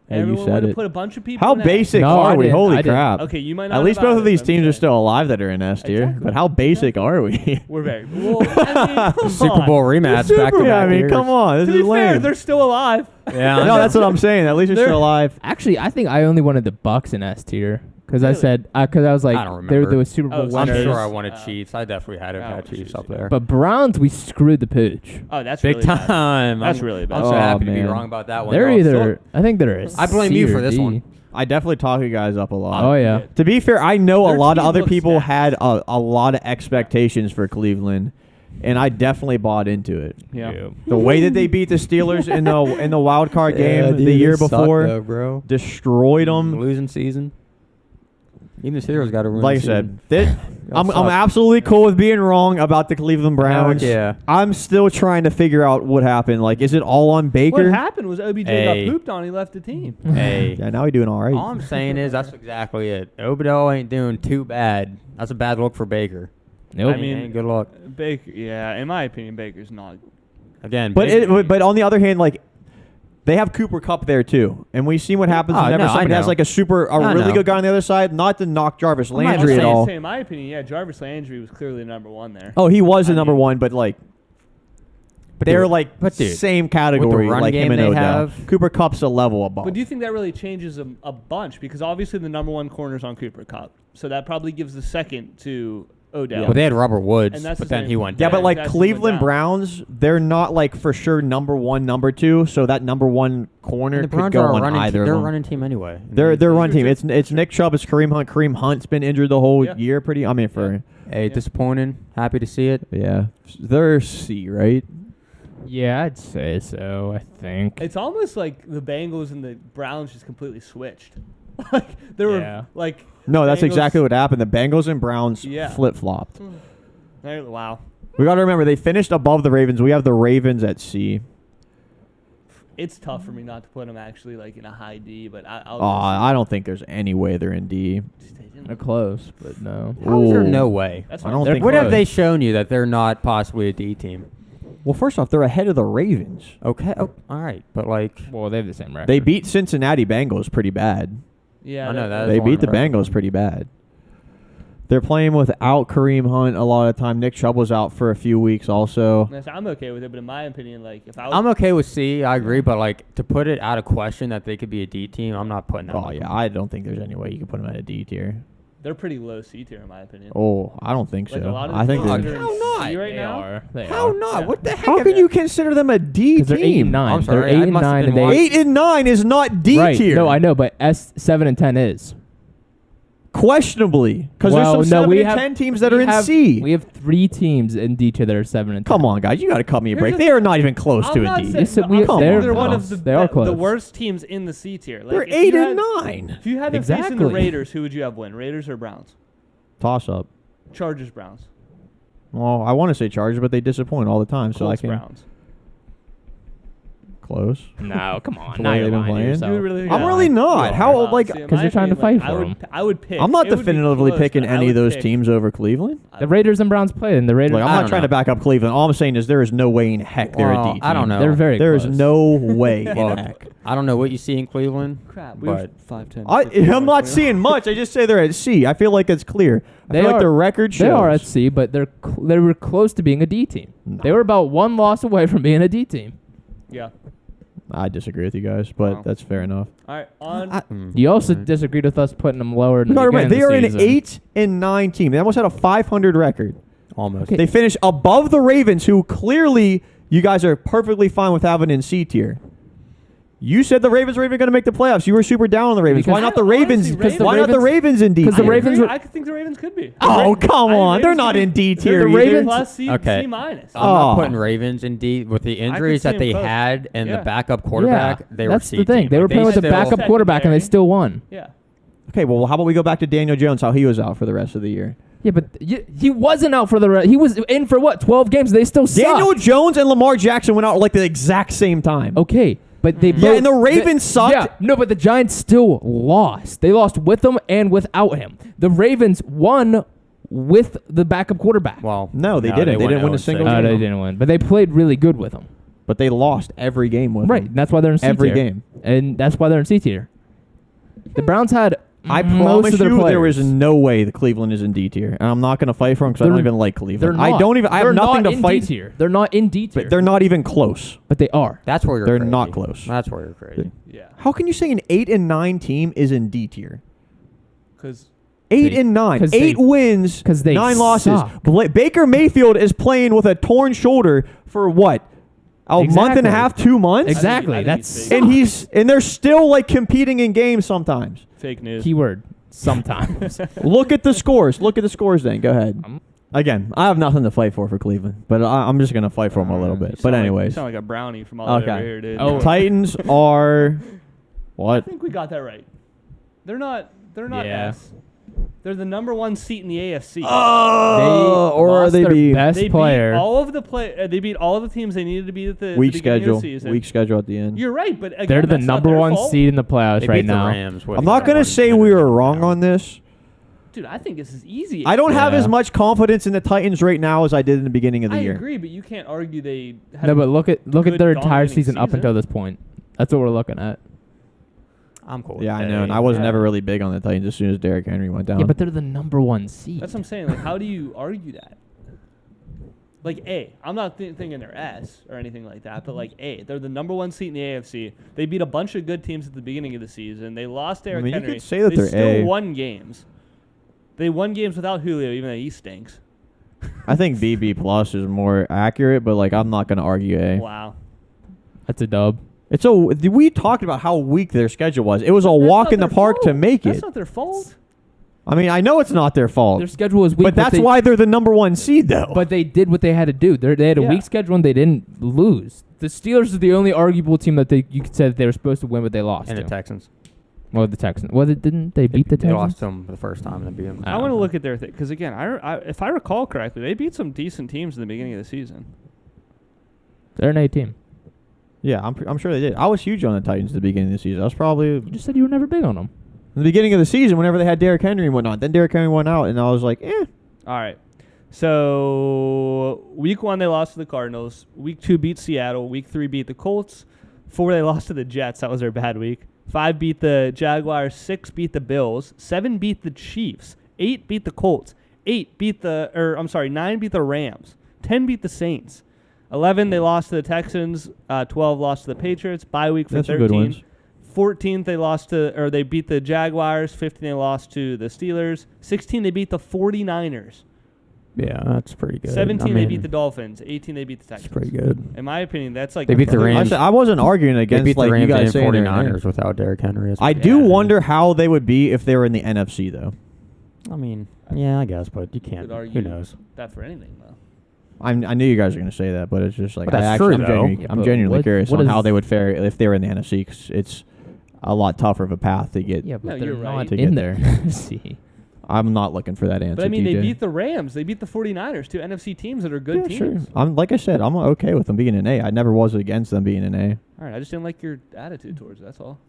Hey, you Everyone said wanted it. to put a bunch of people How in S. basic No, are I we? didn't. Holy I didn't. crap. Okay, you might not At least have both of others, these I'm teams are saying. still alive that are in S tier. Exactly. But how basic are we? We're very. Well, I mean, come Super on. Bowl rematch Super back to Bowl. Yeah, I back mean, years. come on. This To is be fair, lame. they're still alive. Yeah, No, that's what I'm saying. At least they're They're- still alive. Actually, I think I only wanted the Bucks in S tier because I Really? said because I was like I don't they were remember. the Super Bowl Oh, so I'm winners. sure I wanted Chiefs. I definitely had I had wanted Chiefs Chiefs, up yeah. there. But Browns, we screwed the pooch. Oh, that's Big really bad. time. That's I'm- really bad. I'm so Oh, happy to man. be wrong about that one. They're though. either. I think they're. A I blame C you or for this D. one. I definitely talk you guys up a lot. Oh yeah. To be fair, I know a Their lot of team other looks people stacked. had a lot of expectations for Cleveland, and I definitely bought into it. Yeah. The way that they beat the Steelers in the wild card game the year before, bro. destroyed them. Losing season. Even the Steelers got to ruin. Like I the said, season. I'm suck. absolutely cool with being wrong about the Cleveland Browns. Heck yeah. I'm still trying to figure out what happened. Like, is it all on What Baker? happened was OBJ Hey. got pooped on. He left the team. Hey. Yeah, now he's doing all right. All I'm saying is that's exactly it. Obodo ain't doing too bad. That's a bad look for Baker. Nope. I mean, Ain't good luck. Baker. Yeah, in my opinion, Baker's not. Again, But Baker- but on the other hand, like, they have Cooper Kupp there too, and we've seen what happens Oh, whenever no, I somebody has know. like a I really know. good guy on the other side. Not to knock Jarvis not Landry at saying- all. In my opinion, yeah, Jarvis Landry was clearly the number 1 there. Oh, he was the I number mean- one, but like But they're dude, like but dude, same category, run like him game and they Odell. have- Cooper Kupp's a level above. But do you think that really changes a bunch? Because obviously the number 1 corner's on Cooper Kupp, so that probably gives the second to Odell. Well, they had Robert Woods, And that's but the then same. he went. Yeah, down. but like That's Cleveland down. Browns, they're not like for sure number 1, number 2. So that number 1 corner And the could Browns go are a on running either team. of They're a them. running team anyway. They're run True, team. true. It's Nick Chubb, it's Kareem Hunt. Kareem Hunt's been injured the whole Yeah. year. I mean, for Hey, Yeah. disappointing. Happy to see it. yeah, they're C, right? Yeah, I'd say so. I think. It's almost like the Bengals and the Browns just completely switched. Like they were Yeah. like. No, that's Bengals- exactly what happened. The Bengals and Browns Yeah. flip flopped. Wow. We got to remember they finished above the Ravens. We have the Ravens at C. It's tough for me not to put them actually like in a high D, but I'll. I don't think there's any way they're in D. They're close, but no. How is there Ooh. no way? That's I don't think. What have close. they shown you that they're not possibly a D team? Well, first off, they're ahead of the Ravens. Okay. Oh, all right. But like, Well, they have the same record. They beat Cincinnati Bengals pretty bad. Yeah, I know that. They That's beat the impressive. Bengals pretty bad. They're playing without Kareem Hunt a lot of the time. Nick Chubb was out for a few weeks also. I'm okay with it, but in my opinion, like if I was, I'm okay with C. I agree, but like to put it out of question that they could be a D team, I'm not putting that. Oh, on yeah. them. I don't think there's any way you can put them at a D tier. they're pretty low C tier in my opinion. Oh, I don't think Like so. a lot of I think teams they're- that are in How not? C right They now. are. They How are. not? Yeah. What the heck? How can you consider them a D Because they're 8 team? and 9. I'm sorry, They're I 8 and must have 9, been and they. watching. 8 and 9 is not D Right. tier. No, I know, but S7 and 10 is. Questionably, because Well, there's some no, 7 we and have- 10 teams that are We in have- C. We have 3 teams in D tier that are 7 and 10. Come on, guys. You got to cut me a Here's break. the- They are not even close I'm to a not D. saying, Yes, no, we- I'm Come saying on. they're one of They are the close. worst teams in the C tier. Like, They're if 8 you and had- 9. If you had them facing the Exactly. Raiders, who would you have win? Raiders or Browns? Toss up. Chargers, Browns. Well, I want to say Chargers, but they disappoint all the time, so Colts, I can Browns. close. No, come on. The Now way you're they've been lying to playing? yourself. You really I'm got really it. not. You How, are. like- See, in 'Cause my you're trying to opinion, fight like, for 'em. I would pick. I'm not it would be definitively close, picking but I any would of those pick- teams over Cleveland. I The would- Raiders and Browns play, and the Raiders. Like, I'm I not don't trying to know. back up Cleveland. All I'm saying is there is no way in heck they're Well, a D team. I don't know. They're very There is close. no way in Well, heck. I don't know what you see in Cleveland. Crap. We were But 5, 10. I'm not seeing much. I just say they're at C. I feel like it's clear. I They feel like are- their record shows. They are at C, but they were close to being a D team. No. They were about 1 loss away from being a D team. Yeah. I disagree with you guys, but Wow. that's fair enough. All right. On. You also Right. disagreed with us putting them lower than You gotta the remember, beginning they are of an the season. 8 and 9 team. They almost had a 500 record. Almost. Okay. They finished above the Ravens, who clearly you guys are perfectly fine with having in C tier. You said the Ravens were even going to make the playoffs. You were super down on the Ravens. Because- Why not the Honestly, Ravens? Ravens- Why not the Ravens in D tier? because the Ravens were- I think the Ravens could be. Oh, The Ra- come I think on. They're Ravens not could in be- D they're tier the either. Ravens plus C, Okay. C minus. I'm not Oh. putting Ravens in D with the injuries see that they them both. had and Yeah. the backup quarterback. Yeah, They were that's C the thing. team. They were Like, playing with the still- backup quarterback, and they Secondary. still won. Yeah. Okay, well, how about we go back to Daniel Jones, how he was out for the rest of the year? Yeah, but he wasn't out for the rest. He was in for what, 12 games? They still suck. Daniel Jones and Lamar Jackson went out like the exact same time. Okay, but they Yeah, both, and the Ravens sucked. Yeah, no, but the Giants still lost. They lost with him and without him. The Ravens won with the backup quarterback. Well, No, they didn't. They went didn't win a 0-6. single They game. didn't win, but they played really good with him. But they lost every game with Right, him. and that's why they're in C Every tier. game. And that's why they're in C tier. The Browns had I most promise of their you, players. there is no way the Cleveland is in D tier, and I'm not going to fight for them because I They're- don't even like They're Cleveland. not. I don't even. I They're have nothing not to in fight. D tier. They're not in D tier. But they're not even close. But they are. That's where you're They're crazy. not close. That's where you're crazy. Yeah. How can you say an 8 and 9 team is in D tier? Because 8 They- and 9, 'cause 8 they- wins, 'cause they 9 losses. suck. Baker Mayfield is playing with a torn shoulder for what? A month and a Exactly. half, 2 months, Exactly. I think That's he's fake. and they're still like competing in games sometimes. fake news. keyword. Sometimes. Look at the scores. Look at the scores. Then go ahead. Um, Again, I have nothing to fight for Cleveland, but I'm just gonna fight for them a little You bit. But sound like- anyways, you sound like a brownie from all the way Okay. over here, dude. Oh. Titans are I what? think we got that right. They're not. They're not Yeah. S. They're the number 1 seat in the AFC. Oh, or are lost they their be best they player. beat all of the they beat all of the teams they needed to beat at the weak beginning schedule? of the season. Weak schedule at the end. You're right, but again, They're the that's not number their 1 fault. seed in the playoffs They right beat the now. Rams with I'm not gonna say we were wrong on this. Dude, I think this is easy. I don't have Yeah. as much confidence in the Titans right now as I did in the beginning of the I year. agree, but you can't argue they. Had No, a but look at good, their entire dominating season up season. until this point. That's what we're looking at. I'm cool. Yeah, I with know, and that. I was Yeah. never really big on the Titans as soon as Derrick Henry went down. Yeah, but they're the number 1 seed. That's what I'm saying. Like, how do you argue that? Like A, I'm not thinking they're S or anything like that, but like A, they're the number 1 seat in the AFC. They beat a bunch of good teams at the beginning of the season. They lost Derrick mean, you Henry. could say that they they're still A. won games. They won games without Julio, even though he stinks. I think BB plus is more accurate, but like I'm not gonna argue A. Wow. That's a dub. It's we talked about how weak their schedule was. It was a That's walk not in the their park to fault. make That's it. not their fault. I mean, I know it's not their fault, Their schedule is weak, but that's they, why they're the number 1 seed, though. But they did what they had to do. They had a Yeah. weak schedule and they didn't lose. The Steelers is the only arguable team that you could say that they were supposed to win, but they lost. And the to. Texans. Well, the Texans. Well, didn't they beat the They Texans? lost them the first time and then beat them. I I don't want to know. look at their thing because again, if I recall correctly, they beat some decent teams in the beginning of the season. They're an A team. Yeah, I'm sure they did. I was huge on the Titans at the beginning of the season. I was probably You just said you were never big on them. in the beginning of the season whenever they had Derrick Henry and whatnot. Then Derrick Henry went out, and I was like, eh. All right. So week 1 they lost to the Cardinals. Week 2 beat Seattle. Week 3 beat the Colts. 4 they lost to the Jets. That was their bad week. 5 beat the Jaguars. 6 beat the Bills. 7 beat the Chiefs. 8 beat the Colts. 9 beat the Rams. 10 beat the Saints. 11 they lost to the Texans. 12 lost to the Patriots. Bye week for That's 13. good ones. 14th they beat the Jaguars. 15 they lost to the Steelers. 16 they beat the 49ers. Yeah, that's pretty good. 17 they beat the Dolphins. 18 they beat the Texans. That's pretty good. In my opinion, that's like They beat the Rams. I wasn't arguing They against beat the like Rams you guys and saying they're 49ers without Derrick Henry. I do wonder how they would be if they were in the NFC though. I mean, yeah, I guess, but you can't. Could argue Who knows? that for anything though. I knew you guys were going to say that, but it's just like But that's true, though. Yeah, I'm but genuinely curious what on is- how they would fare if they were in the NFC because it's a lot tougher of a path to get. Yeah, but No, they're you're not right. To in get there. there. See. I'm not looking for that answer. But I mean, they TJ. beat the Rams. They beat the 49ers, two NFC teams that are good Yeah, teams. sure. I'm like I said, I'm okay with them being an A. I never was against them being an A. All right, I just didn't like your attitude towards it. That's all.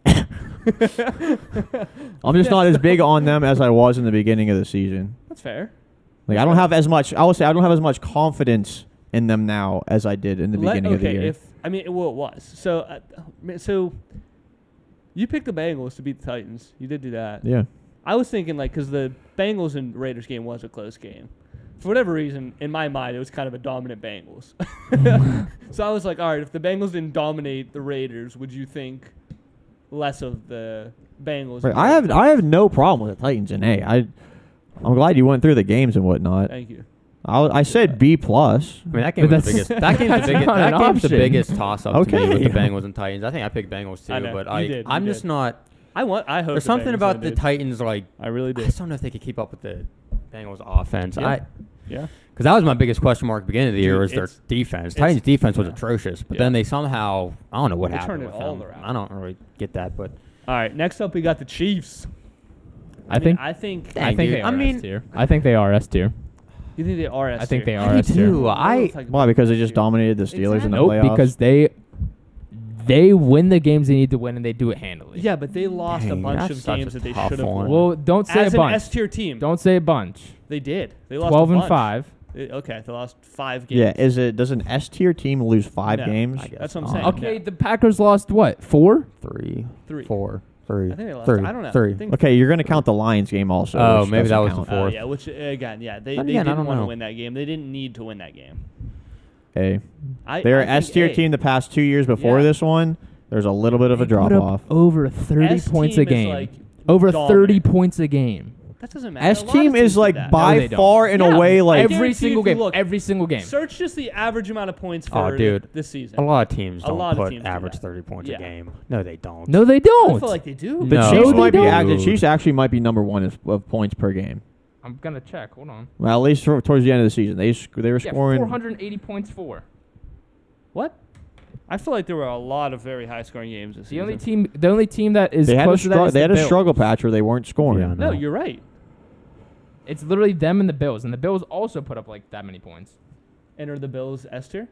I'm just not as big on them as I was in the beginning of the season. That's fair. Like I don't have as much. I would say I don't have as much confidence in them now as I did in the beginning of the year. It was. So you picked the Bengals to beat the Titans. You did do that. Yeah. I was thinking because the Bengals and Raiders game was a close game. For whatever reason, in my mind, it was kind of a dominant Bengals. So I was like, all right, if the Bengals didn't dominate the Raiders, would you think less of the Bengals? Right. I have no problem with the Titans in A. I'm glad you went through the games and whatnot. Thank you. I said B plus. I mean, that game was the biggest. That game's the biggest. not an That game's the option. biggest toss-up to me with the Okay. Bengals and Titans. I think I picked Bengals too, I know, but you did, I'm you just did. not. I hope There's the something Bengals about the ended. Titans like. I really I did. just don't know if they could keep up with the Bengals offense. Yeah. Yeah. Because that was my biggest question mark at the beginning of the year Dude, was their it's- defense. it's- Titans defense was yeah. atrocious, but Yeah. then they somehow I don't know what They happened turned it with all them. around. I don't really get that, but All right. Next up, we got the Chiefs. I think I think. Dang, I think dude. they I are mean- S tier. I think they are S tier. You think they are S I think tier? they are S tier. Why? Because they just dominated the Steelers in the Nope, playoffs. because they win the games they need to win and they do it handily. Yeah, but they lost Dang, a bunch that's of such games a that they tough should have one. won. Well, don't say As a an bunch. S tier team, Don't say a bunch. they did. They lost 12 a and bunch. 5. Okay, they lost 5 games. yeah, does an S tier team lose 5 No, games? I guess That's what I'm not. saying. Okay, No. the Packers lost what? 4? 3, 3. 4, 3. I think they lost. 3, I don't know. 3. I think Okay, you're gonna count the Lions game also. Oh, which maybe that doesn't was the count. fourth. yeah, which again, yeah, they But again, I didn't don't want to know. win that game. They didn't need to win that game. Hey, I they're I an S think tier A. team the past 2 years before Yeah. this one. There's a little bit of a They drop put up off. over 30 S points team a is, game. like, Over dominant. 30 points a game. That doesn't matter. S A lot team of is teams do like that. by No, they don't. far in Yeah, a way like guarantee Every if single you game. look- Every single game. Search just the average amount of points Oh, for dude. this season. A lot of teams A don't lot of put teams do average that. 30 points Yeah. a game. No, they don't. No, they I don't. feel like they do. the No, Chiefs they might be don't. the Chiefs actually might be number 1 of points per game. I'm going to check. Hold on. Well, at least towards the end of the season, they were Yeah, scoring. 480 points for. What? I feel like there were a lot of very high scoring games this The season. only team that is They had close to that is they had the a Bills. struggle patch where they weren't scoring. Yeah, No, No. you're right. It's literally them and the Bills, and the Bills also put up like that many points. And are the Bills S tier?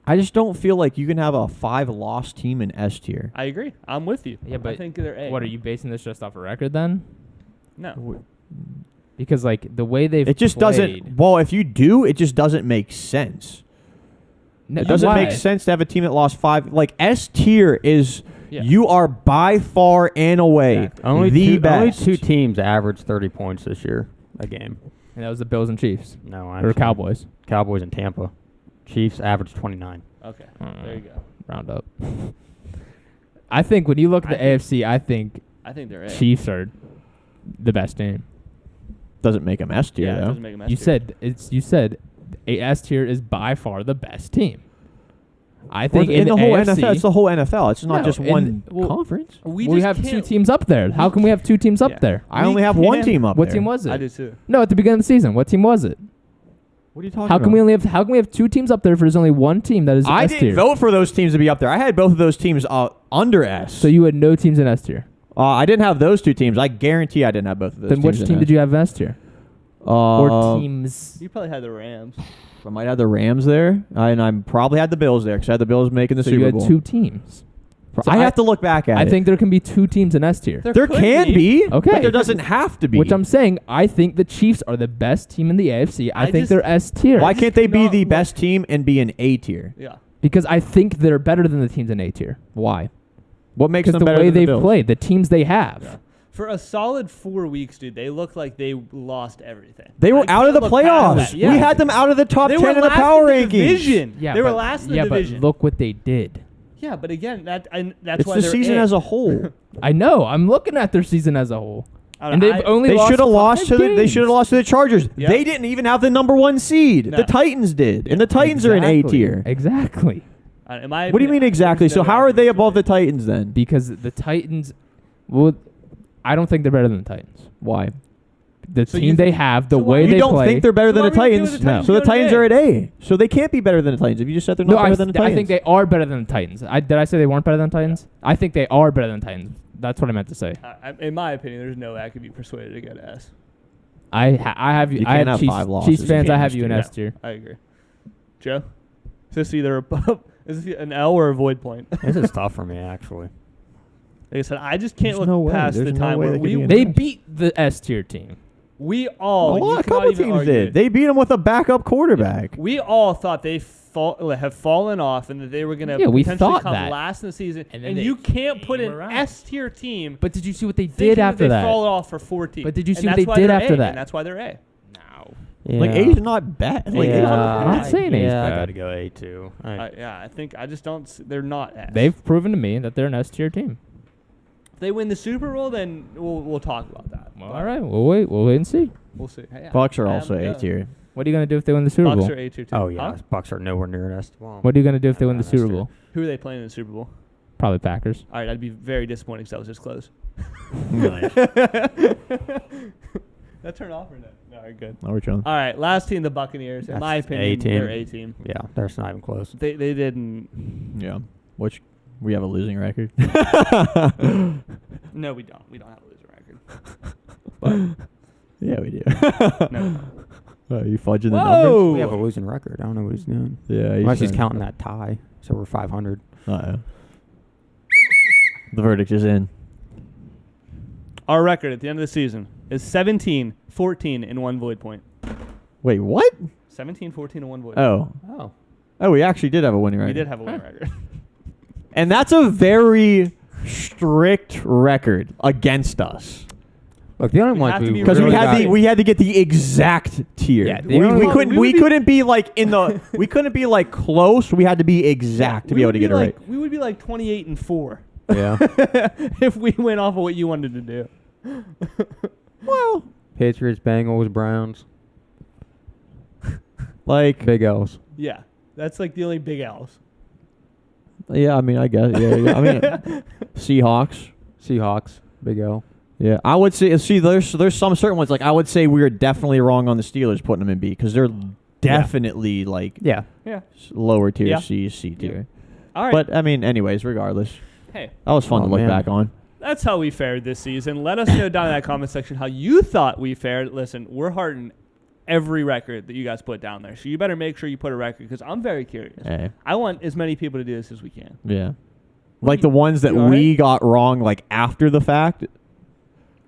I just don't feel like you can have a 5-loss team in S tier. I agree. I'm with you. Yeah, but I think they're A. What are you basing this just off a record then? No. Because like the way they've It just played, doesn't. Well, if you do, it just doesn't make sense. No, It doesn't why? make sense to have a team that lost 5. Like S tier is, Yeah. you are by far and away Exactly. Only the two, best. only 2 teams averaged 30 points this year a game. And that was the Bills and Chiefs No, or actually. Cowboys. Cowboys and Tampa. Chiefs averaged 29. Okay. Mm. There you go. Round up. I think when you look at the AFC, I think I think they're A. Chiefs are the best team. Doesn't make them S tier Yeah, it though. doesn't make them S You tier. said a S tier is by far the best team. I Well, think in the the whole AFC, NFL, it's the whole NFL. It's not No, just in- one well, conference. we just have 2 can't- teams up there. How can we have 2 teams up Yeah. there? I only have one team up What there. team was it? I do too. No, at the beginning of the season. What team was it? What are you talking How about? can we have 2 teams up there if there's only one team that is I S didn't tier? vote for those teams to be up there. I had both of those teams under S. So you had no teams in S tier. I didn't have those 2 teams. I guarantee I didn't have both of those Then teams. which team did you have in S tier? or teams? You probably had the Rams. I might have the Rams there, and I probably had the Bills there because I had the Bills making the So Super you Bowl. had two teams. So I have to look back at it. I think there can be two teams in S tier. there could can be, Okay. but there doesn't have to be. Which I'm saying, I think the Chiefs are the best team in the AFC. I think just- they're S tier. Why can't they be cannot the look- best team and be an A tier? Yeah. Because I think they're better than the teams in A tier. Why? What makes Because them the better way than the they've Bills? played, the teams they have. Yeah. For a solid 4 weeks, dude, they look like they lost everything. They were I out of the can't look past playoffs. that. Yeah. We had them out of the top They 10 were in the last power in the rankings. division. Yeah, they were but- last in the yeah, division. but look what they did. Yeah, but again, that's It's why the they're season in. as a whole. I know. I'm looking at their season as a whole, I and don't know, they've only They lost should have lost to five the. They should have games. lost to the Chargers. Yeah. They didn't even have the number 1 seed. No. The Titans did, and the Titans are in A Exactly. tier. Exactly. in my What do you opinion, mean exactly? there's So no how are they argument above for the it. Titans then? Because the Titans, well, I don't think they're better than the Titans. Why? The So team you they think- have, the so why way do You they don't play. think they're better So than why the were you doing Titans? the Titans So the going Titans A? are at A. So they can't be better than the Titans. If you just said they're not No, better than the Titans. I think they are better than the Titans. Did I say they weren't better than the Titans? I think they are better than the Titans. That's what I meant to say. In my opinion, there's no way I could be persuaded to go to S. I have you. You I can't have have 5 losses. Chiefs You fans. I can't have just you in do S that. tier. I agree. Joe, is this either above? Is this an L or a void point? This is tough for me, actually. Like I said, I just can't There's look no way. past There's the no time way where they could be in They S. beat the S tier team. we all A you couple cannot even teams argue did. it. They beat them with a backup quarterback. We all thought they have fallen off and that they were going to Yeah, we potentially thought come that. last in the season. And And, then you they can't put came an around. S tier team. But did you see what they thinking did after they that? fall off for 14. But did you see And what that's they why did they're after A, that? And that's why they're A. No. Like A's not bad. Like A's yeah, not I'm not saying A's yeah, I bad. got to go A too. I just don't. They're not S. They've proven to me that they're an S tier team. If they win the Super Bowl, then we'll talk about that. Well, But all right, we'll wait and see. We'll see. Hey, Bucks are I also am- A tier. What are you gonna do if they win the Super Bucks Bowl? are A tier too. Oh yeah, Huh? Bucks are nowhere near an S. Well, What are you gonna do if they win the That's Super true. Bowl? Who are they playing in the Super Bowl? Probably Packers. All right, that'd be very disappointing because that was just close. That turn off or no? No, all right, good. Oh, we're chilling. All right, last team, the Buccaneers. In That's my opinion, A-team. they're A team. yeah, that's not even close. They didn't. Yeah. Which we have a losing record. No, we don't. We don't have a losing record. Yeah, we do. No. Are you fudging the Whoa! numbers? We have a losing record. I don't know what he's doing. Yeah. Unless he's counting that tie, so we're 500. Uh-oh. The verdict is in. Our record at the end of the season is 17, 14, and 1 void point. Wait, what? 17, 14, and 1 void. Oh. Oh, Oh, we actually did have a winning We record. did have a winning record. And that's a very strict record against us. look, the only We ones have to be Because really we got- had to get the exact tier. Yeah, we, the only one- we couldn't be like in the we couldn't be like close. We had to be exact to be able to get it right. We would be like 28 and 4 Yeah. if we went off of what you wanted to do. Well, Patriots, Bengals, Browns, like big L's. Yeah, that's like the only big L's. yeah, I mean, I guess yeah. I mean, Seahawks. Seahawks, big L. Yeah, I would say. See, there's some certain ones. Like I would say we are definitely wrong on the Steelers putting them in B because they're definitely like Yeah. Yeah. lower tier Yeah. C tier. All right. But I mean, anyways, regardless, hey, that was fun Oh, to look man. back on. that's how we fared this season. Let us know down in that comment section how you thought we fared. Listen, we're hearting every record that you guys put down there. So you better make sure you put a record because I'm very curious. Hey, I want as many people to do this as we can. yeah, like the ones that You all we right? got wrong, like after the fact.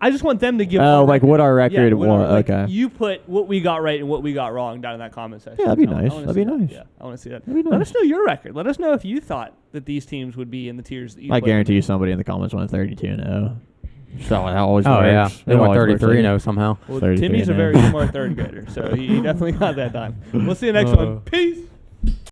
I just want them to give. Oh, our like what our record what was. like, Okay. You put what we got right and what we got wrong down in that comment section. Yeah, that'd be I nice. wanna That'd be see that. nice. Yeah, I want to see that. That'd be Let nice. us know your record. Let us know if you thought that these teams would be in the tiers that you I put in. guarantee you somebody in the comments went 32-0. So that always Oh works. yeah, they It went always works 33 like- now somehow. Well, 33 Timmy's a now. very smart third grader, so he definitely got that time. We'll see you next one. Peace.